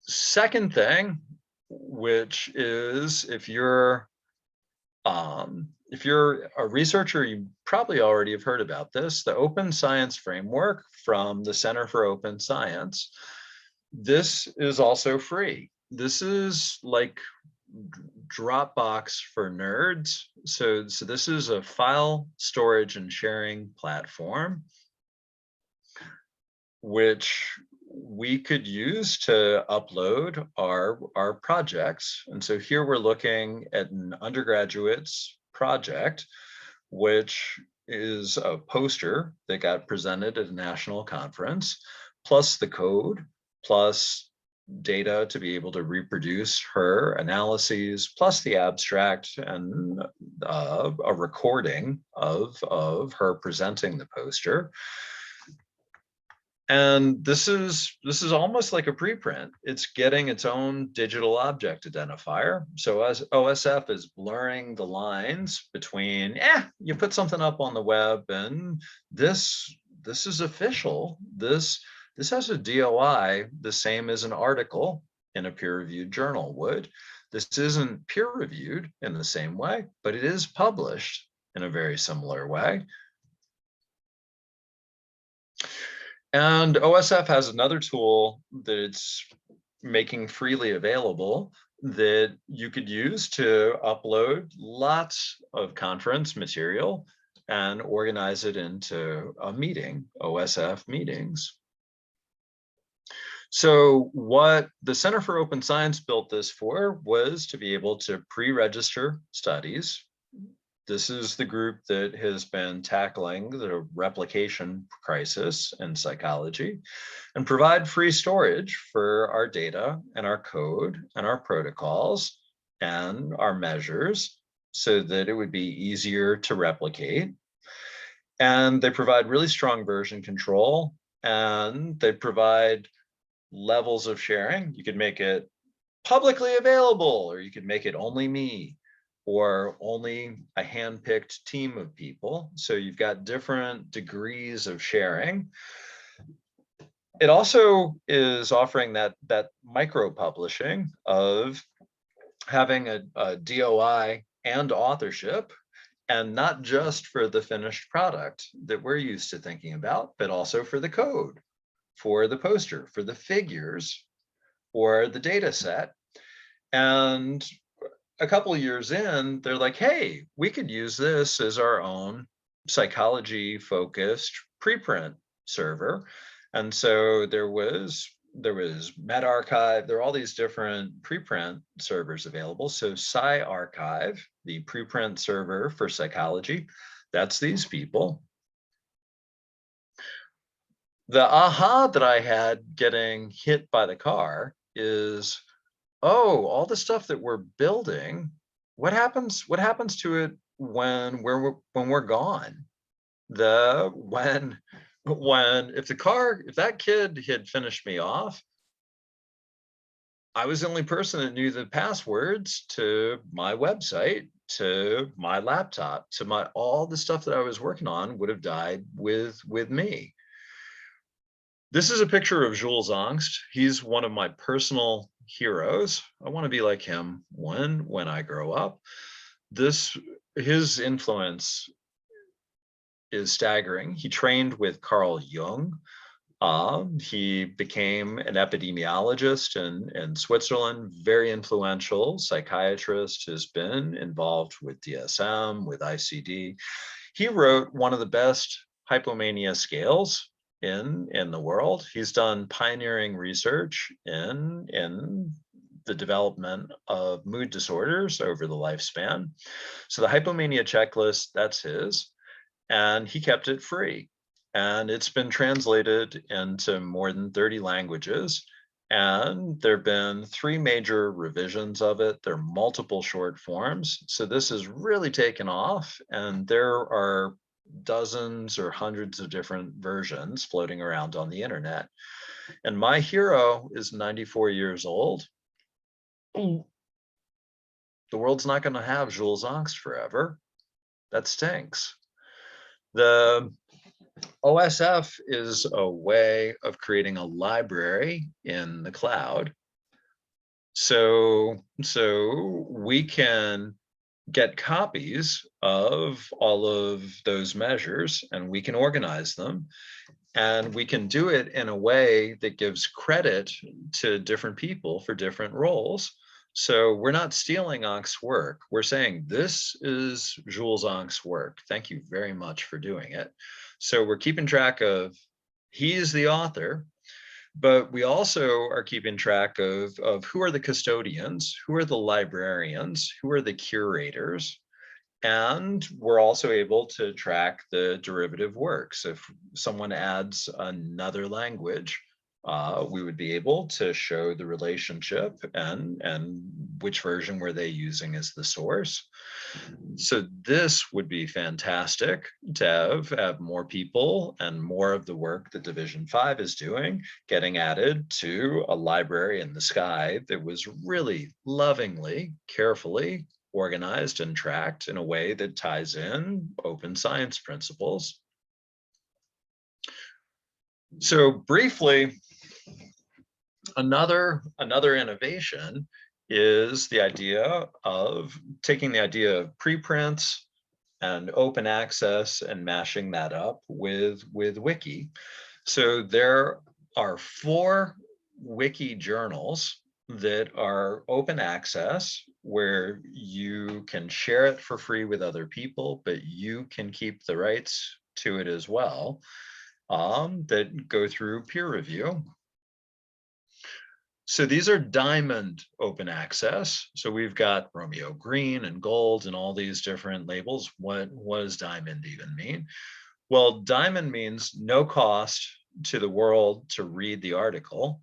second thing, which is if you're a researcher, you probably already have heard about this, the Open Science Framework from the Center for Open Science. This is also free. This is like Dropbox for nerds. So this is a file storage and sharing platform, which we could use to upload our projects. And so here we're looking at an undergraduate's project, which is a poster that got presented at a national conference, plus the code, plus data to be able to reproduce her analyses, plus the abstract and a recording of her presenting the poster. And this is almost like a preprint. It's getting its own digital object identifier. So as OSF is blurring the lines between, you put something up on the web and this is official. This has a DOI the same as an article in a peer-reviewed journal would. This isn't peer-reviewed in the same way, but it is published in a very similar way. And OSF has another tool that it's making freely available that you could use to upload lots of conference material and organize it into a meeting, OSF meetings. So what the Center for Open Science built this for was to be able to pre-register studies. This is the group that has been tackling the replication crisis in psychology and provide free storage for our data and our code and our protocols and our measures so that it would be easier to replicate. And they provide really strong version control, and they provide levels of sharing. You could make it publicly available, or you could make it only me, or only a hand-picked team of people. So you've got different degrees of sharing. It also is offering that micro publishing of having a DOI and authorship, and not just for the finished product that we're used to thinking about, but also for the code, for the poster, for the figures, or the data set. And a couple of years in, they're like, hey, we could use this as our own psychology focused preprint server. And so there was PsiArchive, there are all these different preprint servers available. So PsiArchive, the preprint server for psychology, that's these people. The aha that I had getting hit by the car is, oh, all the stuff that we're building, what happens to it when we're gone? The when if that kid had finished me off, I was the only person that knew the passwords to my website, to my laptop, to my all the stuff that I was working on would have died with me. This is a picture of Jules Angst. He's one of my personal heroes. I want to be like him when I grow up. This his influence is staggering. He trained with Carl Jung. He became an epidemiologist in Switzerland, very influential psychiatrist, has been involved with DSM, with ICD. He wrote one of the best hypomania scales in the world. He's done pioneering research in the development of mood disorders over the lifespan. So the hypomania checklist, that's his, and he kept it free. And it's been translated into more than 30 languages. And there have been 3 major revisions of it. There are multiple short forms. So this has really taken off. And there are dozens or hundreds of different versions floating around on the internet. And my hero is 94 years old. The world's not going to have Jules Angst forever. That stinks. The OSF is a way of creating a library in the cloud. So we can get copies of all of those measures and we can organize them. And we can do it in a way that gives credit to different people for different roles. So we're not stealing Angst's work. We're saying this is Jules Angst's work. Thank you very much for doing it. So we're keeping track of, he's the author, but we also are keeping track of who are the custodians, who are the librarians, who are the curators, and we're also able to track the derivative works. If someone adds another language, we would be able to show the relationship and which version were they using as the source. So this would be fantastic to have more people and more of the work that Division 5 is doing getting added to a library in the sky that was really lovingly, carefully organized and tracked in a way that ties in open science principles. So briefly, another innovation is the idea of taking the idea of preprints and open access and mashing that up with Wiki. So there are 4 Wiki journals that are open access where you can share it for free with other people, but you can keep the rights to it as well, that go through peer review. So these are diamond open access. So we've got Romeo Green and gold and all these different labels. What does diamond even mean? Well, diamond means no cost to the world to read the article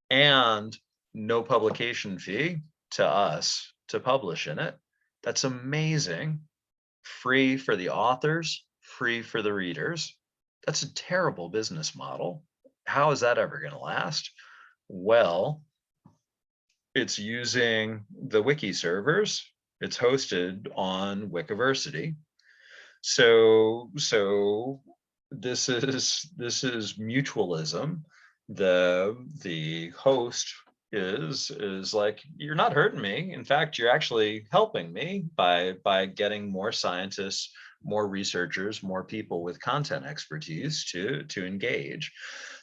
and no publication fee to us to publish in it. That's amazing. Free for the authors, free for the readers. That's a terrible business model. How is that ever going to last? Well, it's using the Wiki servers. It's hosted on Wikiversity. So this is mutualism. The host is like, you're not hurting me. In fact, you're actually helping me by getting more scientists, more researchers, more people with content expertise to engage.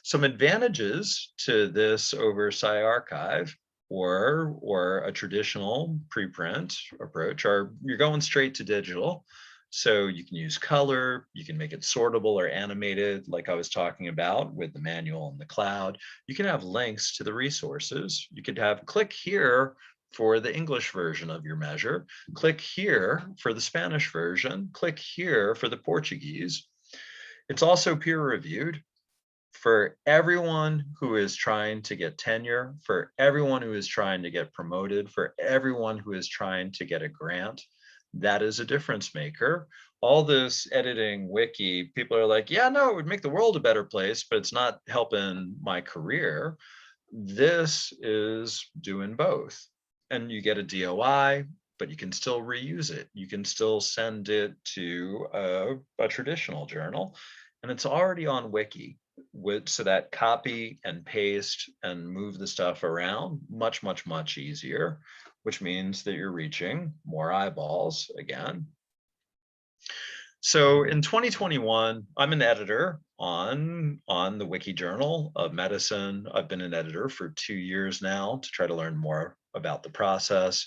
Some advantages to this over PsiArchive or a traditional preprint approach are you're going straight to digital. So you can use color, you can make it sortable or animated, like I was talking about with the manual in the cloud. You can have links to the resources. You could have click here for the English version of your measure, click here for the Spanish version, click here for the Portuguese. It's also peer reviewed. for everyone who is trying to get tenure, for everyone who is trying to get promoted, for everyone who is trying to get a grant. That is a difference maker. All this editing wiki, people are like, yeah, no, it would make the world a better place, but it's not helping my career. This is doing both. And you get a DOI, but you can still reuse it. You can still send it to a traditional journal, and it's already on Wiki. So that copy and paste and move the stuff around, much, much, much easier, which means that you're reaching more eyeballs again. So in 2021, I'm an editor on the Wiki Journal of Medicine. I've been an editor for 2 years now to try to learn more about the process.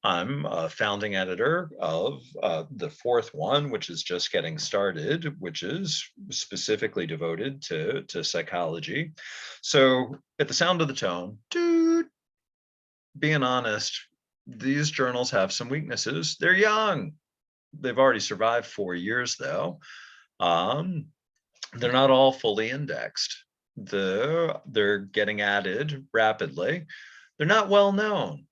I'm a founding editor of the fourth one, which is just getting started, which is specifically devoted to psychology. So at the sound of the tone, dude, being honest, these journals have some weaknesses. They're young. They've already survived 4 years, though. They're not all fully indexed. They're getting added rapidly. They're not well known,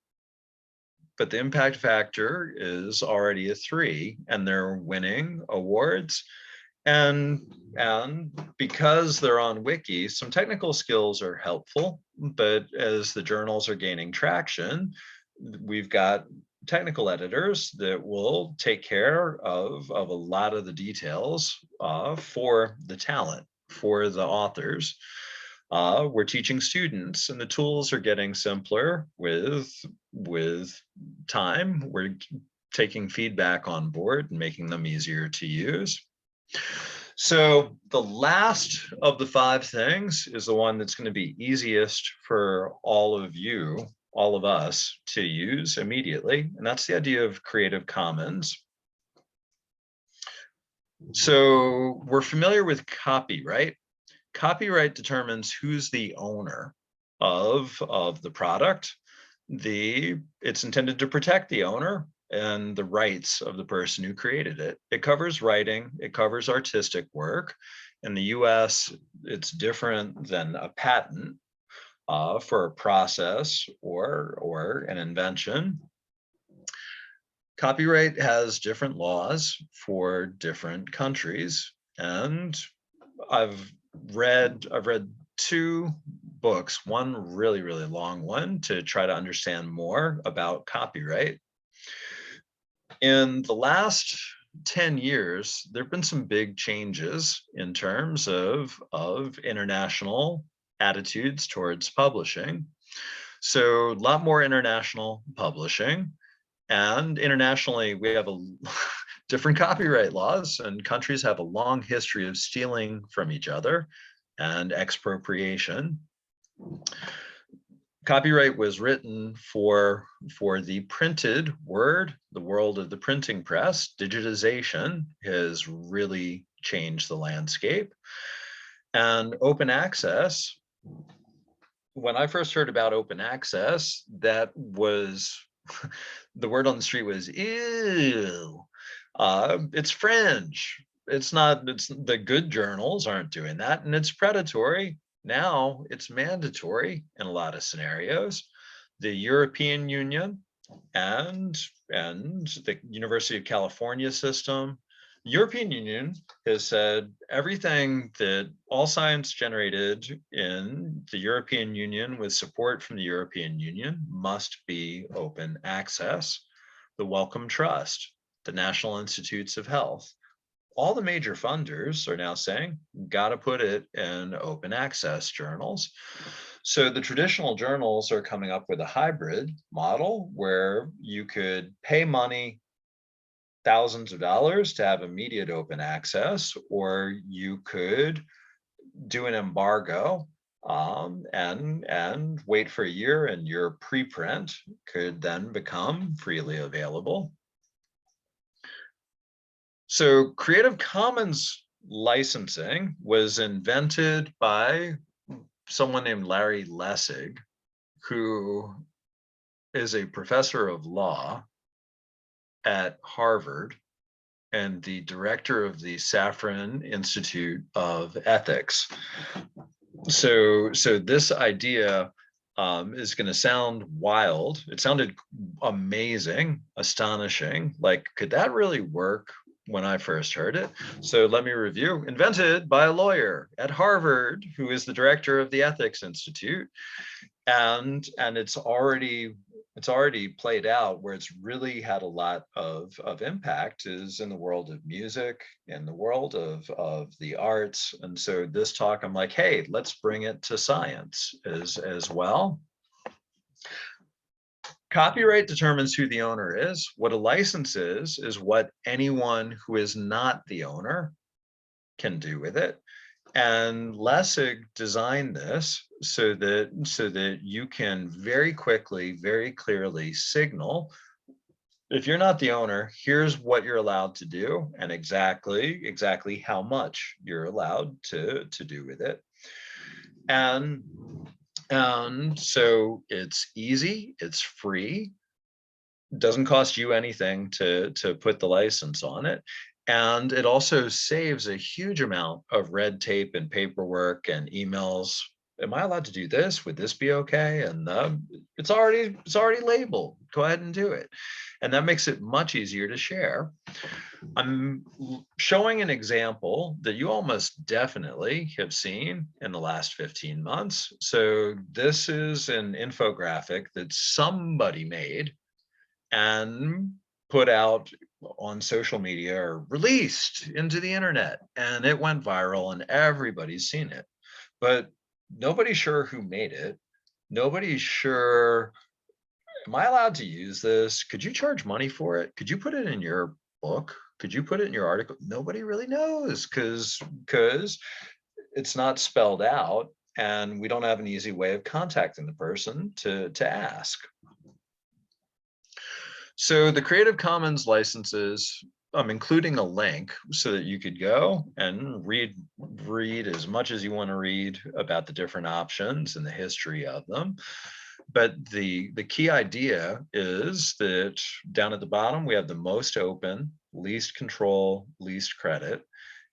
but the impact factor is already a 3, and they're winning awards. And because they're on Wiki, some technical skills are helpful, but as the journals are gaining traction, we've got technical editors that will take care of a lot of the details for the talent, for the authors. We're teaching students, and the tools are getting simpler with time. We're taking feedback on board and making them easier to use. So the last of the 5 things is the one that's going to be easiest for all of you, all of us, to use immediately, and that's the idea of Creative Commons. So we're familiar with copyright. Copyright determines who's the owner of the product. It's intended to protect the owner and the rights of the person who created it. It covers writing, it covers artistic work. In the US, it's different than a patent for a process or an invention. Copyright has different laws for different countries, and I've read 2 books, one really, really long one to try to understand more about copyright. In the last 10 years, there have been some big changes in terms of international attitudes towards publishing. So a lot more international publishing, and internationally we have different copyright laws, and countries have a long history of stealing from each other and expropriation. Copyright was written for the printed word, the world of the printing press. Digitization has really changed the landscape. And open access, when I first heard about open access, that was, the word on the street was, ew. It's fringe. It's not, the good journals aren't doing that, and it's predatory. Now it's mandatory in a lot of scenarios. The European Union and the University of California system, European Union has said everything that all science generated in the European Union with support from the European Union must be open access. The Wellcome Trust, the National Institutes of Health, all the major funders are now saying, got to put it in open access journals. So the traditional journals are coming up with a hybrid model where you could pay money, thousands of dollars, to have immediate open access, or you could do an embargo and wait for a year, and your preprint could then become freely available. So Creative Commons licensing was invented by someone named Larry Lessig, who is a professor of law at Harvard and the director of the Safran Institute of Ethics. So this idea is going to sound wild. It sounded amazing, astonishing. Like, could that really work when I first heard it? So let me review. Invented by a lawyer at Harvard, who is the director of the Ethics Institute. And it's already played out where it's really had a lot of impact is in the world of music, in the world of the arts. And so this talk, I'm like, hey, let's bring it to science as well. Copyright determines who the owner is. What a license is what anyone who is not the owner can do with it. And Lessig designed this so that you can very quickly, very clearly signal, if you're not the owner, here's what you're allowed to do and exactly how much you're allowed to do with it. And so it's easy, it's free, doesn't cost you anything to put the license on it. And it also saves a huge amount of red tape and paperwork and emails. Am I allowed to do this? Would this be okay? And it's already labeled. Go ahead and do it. And that makes it much easier to share. I'm showing an example that you almost definitely have seen in the last 15 months. So this is an infographic that somebody made and put out on social media or released into the internet, and it went viral and everybody's seen it, but nobody's sure who made it. Nobody's sure, am I allowed to use this? Could you charge money for it? Could you put it in your book? Could you put it in your article? Nobody really knows because it's not spelled out, and we don't have an easy way of contacting the person to ask. So the Creative Commons licenses, I'm including a link so that you could go and read as much as you want to read about the different options and the history of them. But the key idea is that down at the bottom, we have the most open, least control, least credit.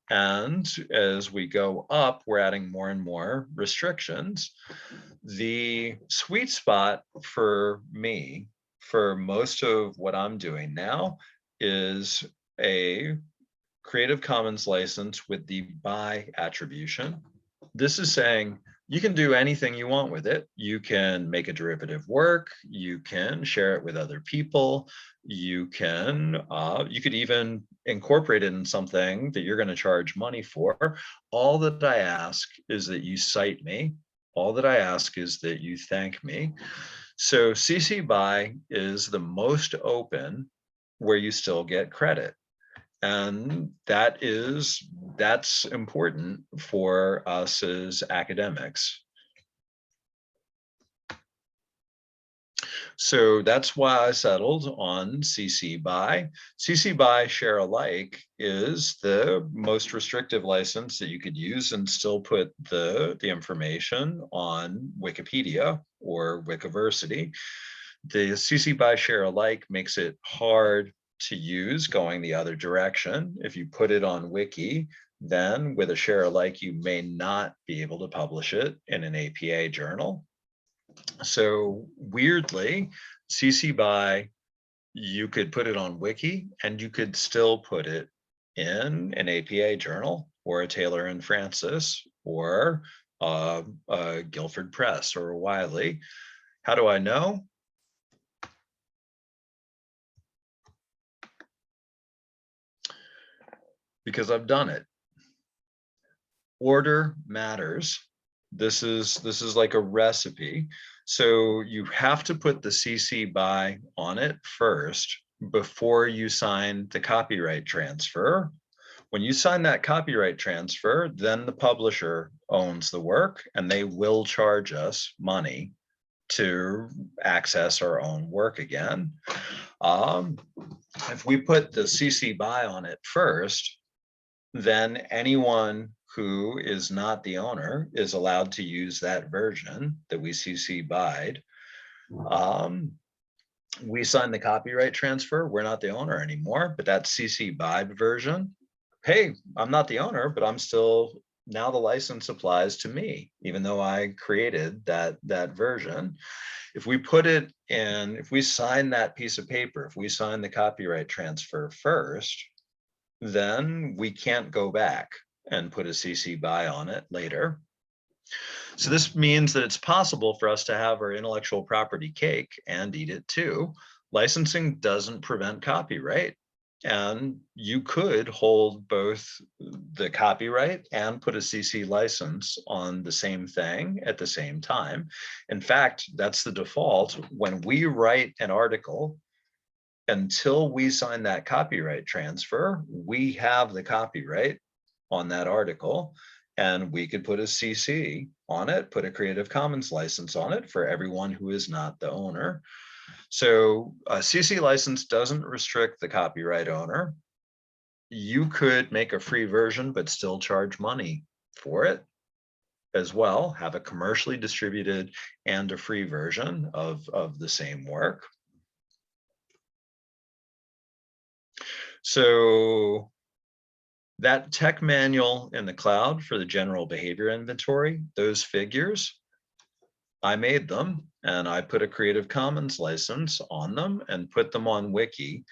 And as we go up, we're adding more and more restrictions. The sweet spot for me, for most of what I'm doing now, is a Creative Commons license with the by attribution. This is saying you can do anything you want with it. You can make a derivative work, you can share it with other people, you could even incorporate it in something that you're going to charge money for. All that I ask is that you cite me. All that I ask is that you thank me. So CC BY is the most open where you still get credit. And that's important for us as academics. So that's why I settled on CC BY. CC BY share alike is the most restrictive license that you could use and still put the information on Wikipedia or Wikiversity. The CC BY share alike makes it hard to use going the other direction. If you put it on Wiki, then with a share alike, you may not be able to publish it in an APA journal. So weirdly, CC BY, you could put it on Wiki and you could still put it in an APA journal or a Taylor and Francis or a Guilford Press or a Wiley. How do I know? Because I've done it. Order matters. This is like a recipe. So you have to put the CC BY on it first before you sign the copyright transfer. When you sign that copyright transfer, then the publisher owns the work and they will charge us money to access our own work again. If we put the CC BY on it first, then anyone who is not the owner is allowed to use that version that we CC BY'd. We sign the copyright transfer, we're not the owner anymore, but that CC BY version, hey, I'm not the owner, but I'm still now the license applies to me, even though I created that version. If we put it in, if we sign that piece of paper, if we sign the copyright transfer first, then we can't go back and put a CC BY on it later. So this means that it's possible for us to have our intellectual property cake and eat it too. Licensing doesn't prevent copyright. And you could hold both the copyright and put a CC license on the same thing at the same time. In fact, that's the default. When we write an article, until we sign that copyright transfer, we have the copyright on that article, and we could put a CC on it, put a Creative Commons license on it for everyone who is not the owner. So a CC license doesn't restrict the copyright owner. You could make a free version, but still charge money for it as well, have a commercially distributed and a free version of the same work. So that tech manual in the cloud for the general behavior inventory, those figures, I made them and I put a Creative Commons license on them and put them on Wiki,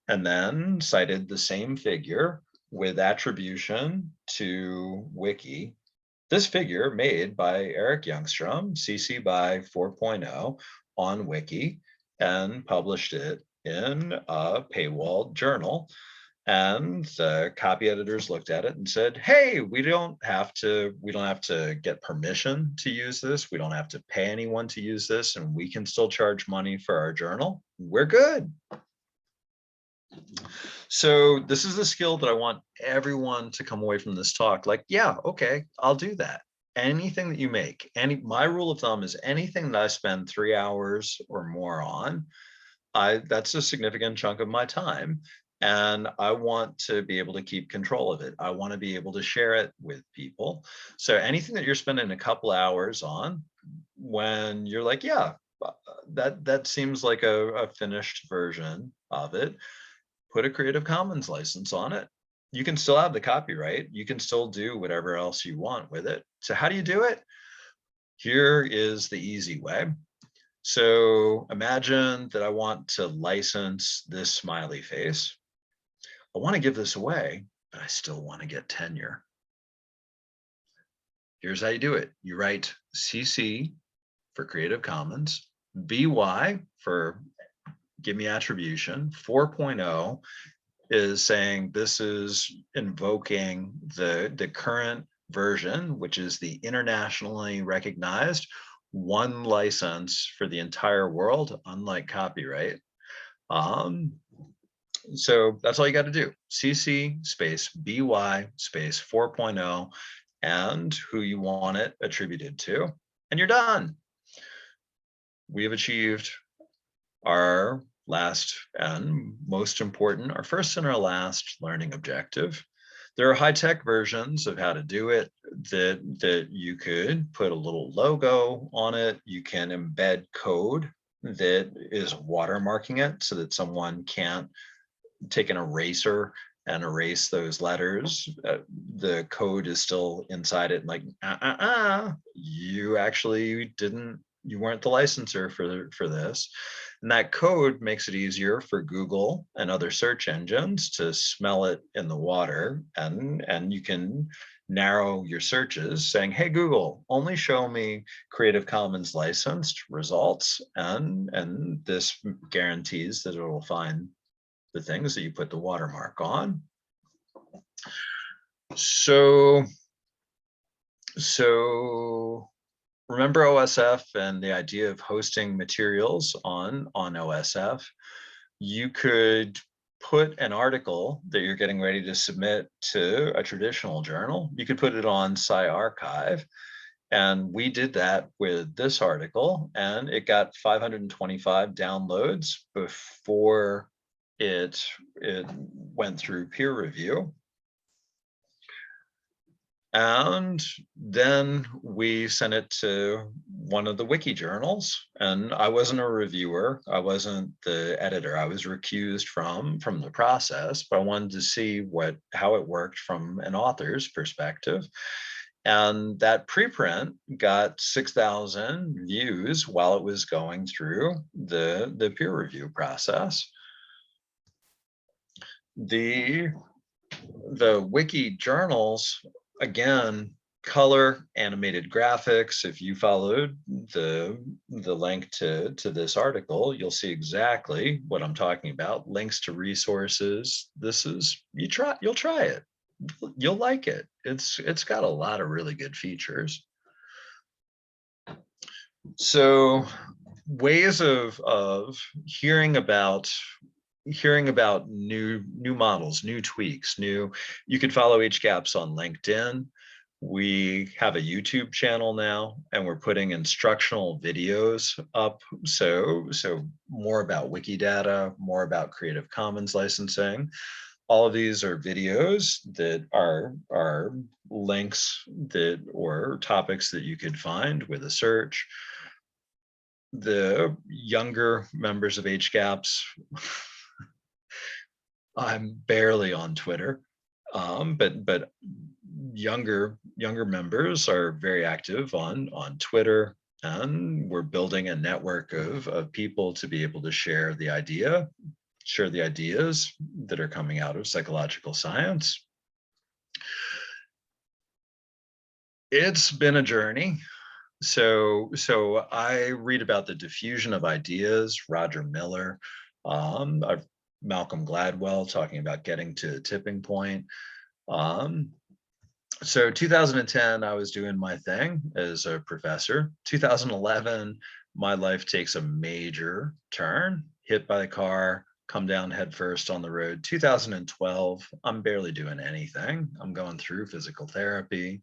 and then cited the same figure with attribution to Wiki. This figure made by Eric Youngstrom, CC BY 4.0 on Wiki, and published it in a paywalled journal. And the copy editors looked at it and said, hey, we don't have to get permission to use this. We don't have to pay anyone to use this, and we can still charge money for our journal. We're good. So this is the skill that I want everyone to come away from this talk. Like, yeah, okay, I'll do that. Anything that you make, my rule of thumb is anything that I spend 3 hours or more on, that's a significant chunk of my time. And I want to be able to keep control of it. I want to be able to share it with people. So anything that you're spending a couple hours on, when you're like, yeah, that seems like a finished version of it, put a Creative Commons license on it. You can still have the copyright. You can still do whatever else you want with it. So how do you do it? Here is the easy way. So imagine that I want to license this smiley face. I want to give this away, but I still want to get tenure. Here's how you do it. You write CC for Creative Commons, BY for give me attribution, 4.0 is saying this is invoking the current version, which is the internationally recognized one license for the entire world, unlike copyright. So that's all you got to do. CC space BY space 4.0 and who you want it attributed to, and you're done. We have achieved our last and most important, our first and our last learning objective. There are high-tech versions of how to do it that you could put a little logo on it. You can embed code that is watermarking it so that someone can't take an eraser and erase those letters. The code is still inside it, like, you actually didn't, you weren't the licensor for this. And that code makes it easier for Google and other search engines to smell it in the water. And you can narrow your searches saying, hey, Google, only show me Creative Commons licensed results. And this guarantees that it will find the things that you put the watermark on. So remember OSF and the idea of hosting materials on OSF. You could put an article that you're getting ready to submit to a traditional journal. You could put it on PsiArchive. And we did that with this article, and it got 525 downloads before it went through peer review. And then we sent it to one of the Wiki journals, and I wasn't a reviewer. I wasn't the editor. I was recused from the process, but I wanted to see how it worked from an author's perspective. And that preprint got 6,000 views while it was going through the peer review process. The Wiki journals, again, color, animated graphics. If you followed the link to this article, you'll see exactly what I'm talking about. Links to resources. This is, you'll try it. You'll like it. It's got a lot of really good features. So ways of hearing about new models, new tweaks, you could follow HGAPs on LinkedIn. We have a YouTube channel now, and we're putting instructional videos up. So more about Wikidata, more about Creative Commons licensing. All of these are videos that are links that or topics that you could find with a search. The younger members of HGAPs, I'm barely on Twitter, but younger members are very active on Twitter, and we're building a network of people to be able to share the ideas that are coming out of psychological science. It's been a journey. So I read about the diffusion of ideas, Roger Miller, Malcolm Gladwell talking about getting to a tipping point. So 2010, I was doing my thing as a professor. 2011, my life takes a major turn, hit by a car, come down headfirst on the road. 2012, I'm barely doing anything. I'm going through physical therapy.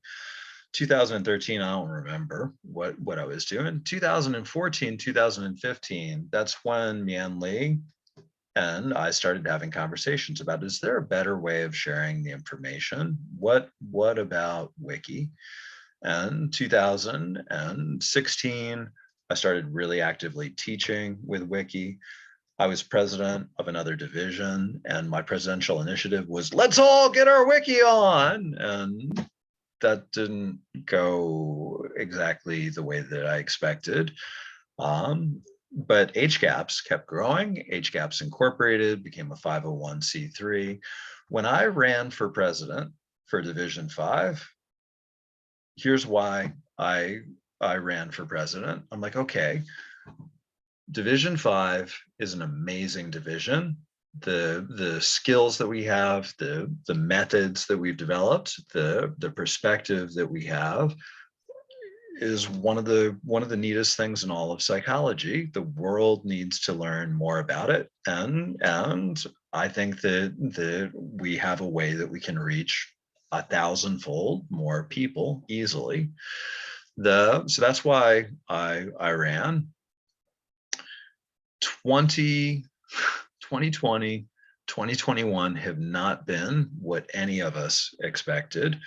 2013, I don't remember what I was doing. 2014, 2015, that's when Mian Lee and I started having conversations about, is there a better way of sharing the information? What about Wiki? And 2016, I started really actively teaching with Wiki. I was president of another division, and my presidential initiative was, let's all get our Wiki on. And that didn't go exactly the way that I expected. But HGAPs kept growing. HGAPs Incorporated became a 501c3. When I ran for president for Division 5, here's why I ran for president. I'm like, okay, Division 5 is an amazing division. The skills that we have, the methods that we've developed, the perspective that we have is one of the neatest things in all of psychology. The world needs to learn more about it, and I think that we have a way that we can reach 1,000-fold more people easily. So that's why I ran. 2020, 2021 have not been what any of us expected.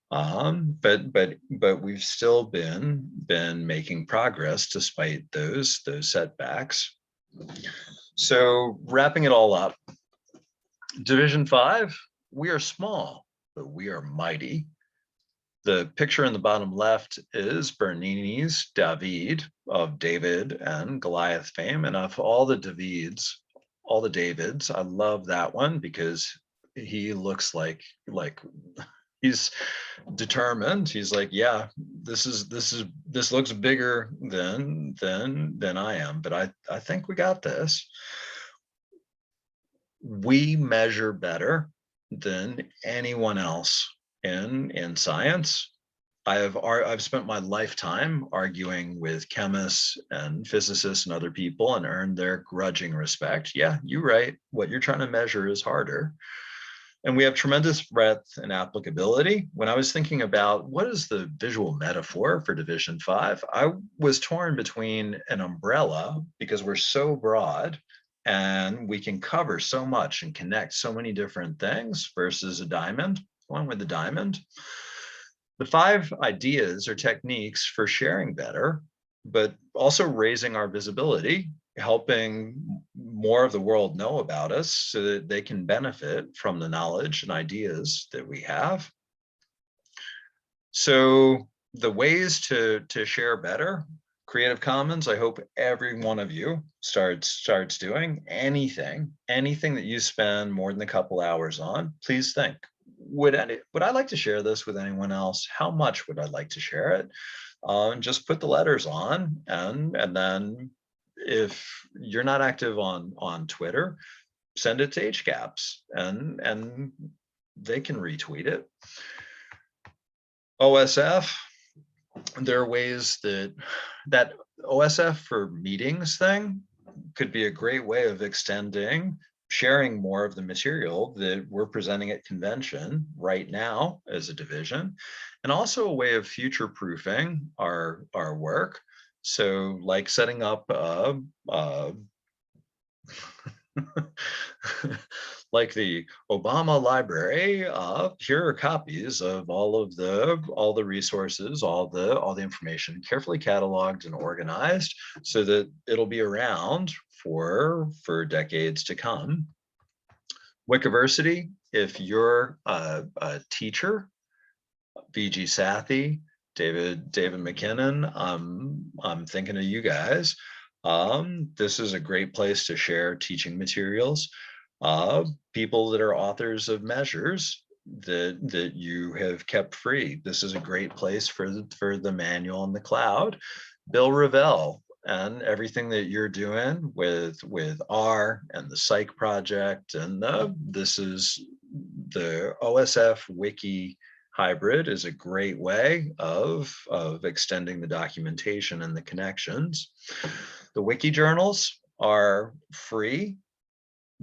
But we've still been making progress despite those setbacks. So wrapping it all up, Division 5, we are small, but we are mighty. The picture in the bottom left is Bernini's David, of David and Goliath fame. And of all the Davids, I love that one because he looks like he's determined. He's like, yeah, this looks bigger than I am, but I think we got this. We measure better than anyone else in science. I've spent my lifetime arguing with chemists and physicists and other people and earned their grudging respect. Yeah, you're right. What you're trying to measure is harder. And we have tremendous breadth and applicability. When I was thinking about what is the visual metaphor for Division 5, I was torn between an umbrella, because we're so broad and we can cover so much and connect so many different things, versus a diamond. Along with the diamond, the 5 ideas or techniques for sharing better, but also raising our visibility, helping more of the world know about us so that they can benefit from the knowledge and ideas that we have. So the ways to share better, Creative Commons, I hope every one of you starts doing anything that you spend more than a couple hours on. Please think, would I like to share this with anyone else? How much would I like to share it? Just put the letters on, and then if you're not active on Twitter, send it to HCAPS, and they can retweet it. OSF, there are ways that OSF for meetings thing could be a great way of extending, sharing more of the material that we're presenting at convention right now as a division, and also a way of future proofing our work. So like setting up like the Obama Library, here are copies of all the resources, all the information carefully cataloged and organized so that it'll be around for decades to come. Wikiversity, if you're a teacher, VG Sathi, David McKinnon, I'm thinking of you guys. This is a great place to share teaching materials. People that are authors of measures that you have kept free. This is a great place for the manual in the cloud. Bill Revell and everything that you're doing with R and the Psych project, and this is the OSF Wiki hybrid is a great way of extending the documentation and the connections. The wiki journals are free,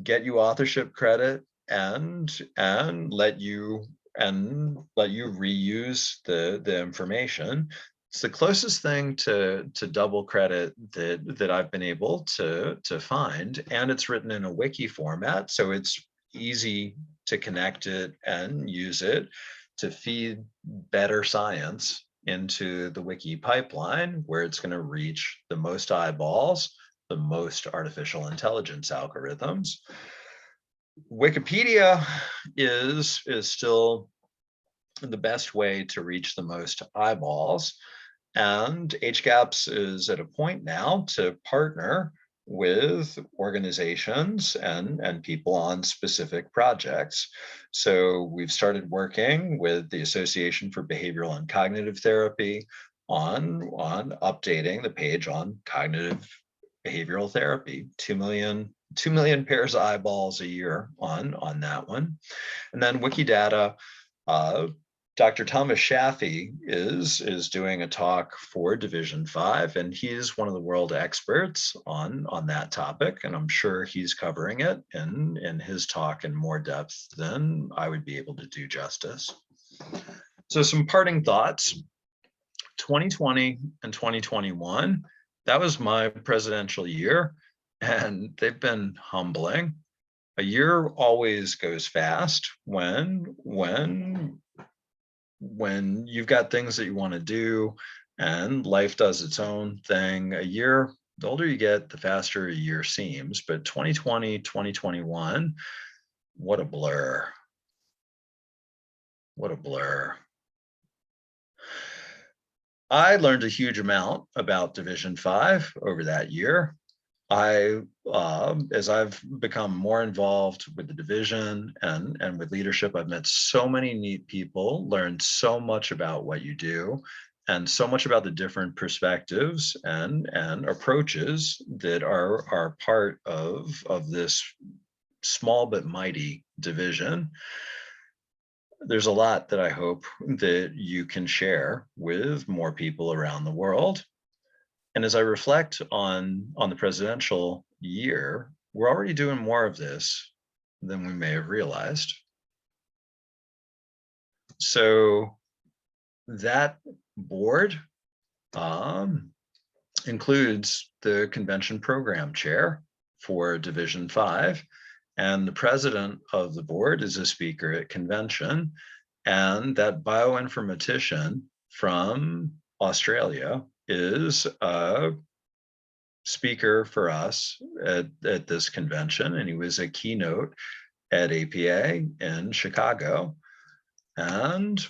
get you authorship credit, and let you reuse the information. It's the closest thing to double credit that I've been able to find, and it's written in a wiki format, so it's easy to connect it and use it to feed better science into the wiki pipeline, where it's going to reach the most eyeballs, the most artificial intelligence algorithms. Wikipedia is still the best way to reach the most eyeballs, and HCAPS is at a point now to partner with organizations and people on specific projects. So we've started working with the Association for Behavioral and Cognitive Therapy on updating the page on cognitive behavioral therapy. 2 million pairs of eyeballs a year on that one. And then Wikidata, Dr. Thomas Shafi is doing a talk for Division 5, and he's one of the world experts on that topic, and I'm sure he's covering it in his talk in more depth than I would be able to do justice. So some parting thoughts. 2020 and 2021, that was my presidential year, and they've been humbling. A year always goes fast when you've got things that you want to do and life does its own thing. A year, the older you get, the faster a year seems. But 2020, 2021, what a blur. What a blur. I learned a huge amount about Division 5 over that year. As I've become more involved with the division and with leadership, I've met so many neat people, learned so much about what you do, and so much about the different perspectives and approaches that are part of this small but mighty division. There's a lot that I hope that you can share with more people around the world. And as I reflect on the presidential year, we're already doing more of this than we may have realized. So that board includes the convention program chair for Division 5, and the president of the board is a speaker at convention, and that bioinformatician from Australia is a speaker for us at this convention, and he was a keynote at APA in Chicago. And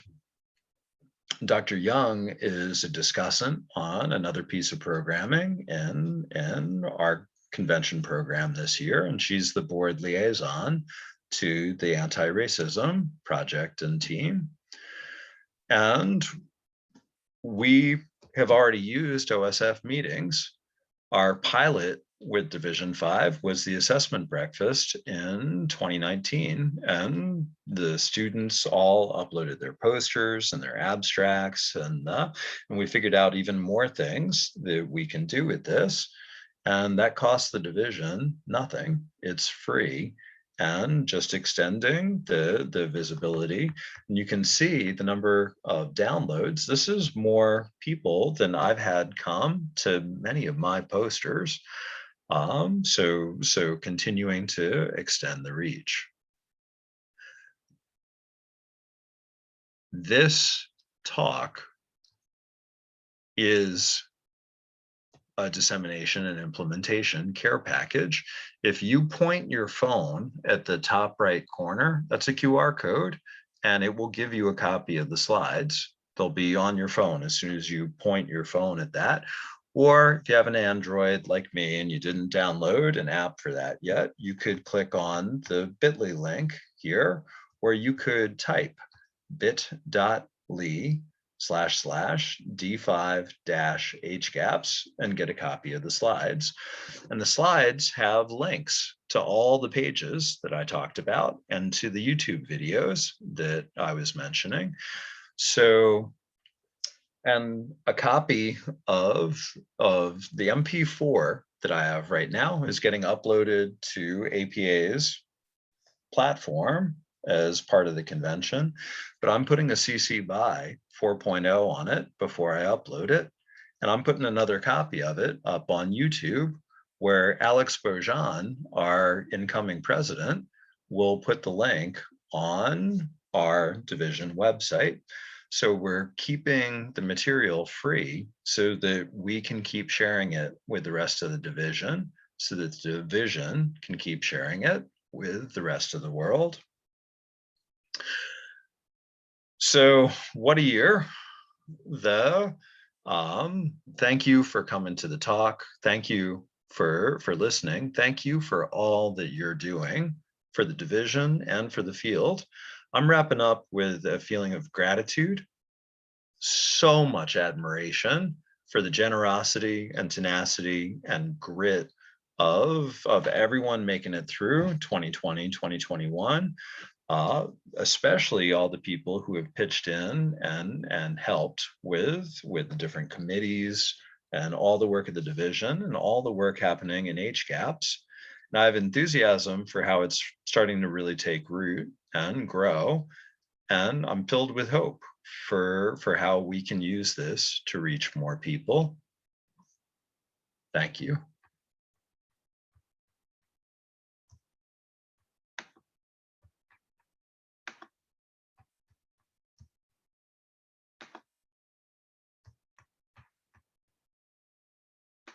Dr. Young is a discussant on another piece of programming in our convention program this year, and she's the board liaison to the anti-racism project and team. And we have already used OSF meetings. Our pilot with Division 5 was the assessment breakfast in 2019, and the students all uploaded their posters and their abstracts, and we figured out even more things that we can do with this, and that costs the division nothing. It's free, and just extending the visibility. And you can see the number of downloads. This is more people than I've had come to many of my posters. So continuing to extend the reach. This talk is a dissemination and implementation care package. If you point your phone at the top right corner, that's a QR code, and it will give you a copy of the slides. They'll be on your phone as soon as you point your phone at that. Or if you have an Android like me and you didn't download an app for that yet, you could click on the bit.ly link here, where you could type bit.ly/d5-hgaps and get a copy of the slides. And the slides have links to all the pages that I talked about and to the YouTube videos that I was mentioning. So, and a copy of the MP4 that I have right now is getting uploaded to APA's platform as part of the convention, but I'm putting a CC BY 4.0 on it before I upload it. And I'm putting another copy of it up on YouTube, where Alex Beaujean, our incoming president, will put the link on our division website. So we're keeping the material free so that we can keep sharing it with the rest of the division, so that the division can keep sharing it with the rest of the world. So what a year. Thank you for coming to the talk. Thank you for listening. Thank you for all that you're doing for the division and for the field. I'm wrapping up with a feeling of gratitude, so much admiration for the generosity and tenacity and grit of everyone making it through 2020, 2021. Especially all the people who have pitched in and helped with the different committees and all the work of the division and all the work happening in HGAPs. And I have enthusiasm for how it's starting to really take root and grow. And I'm filled with hope for how we can use this to reach more people. Thank you.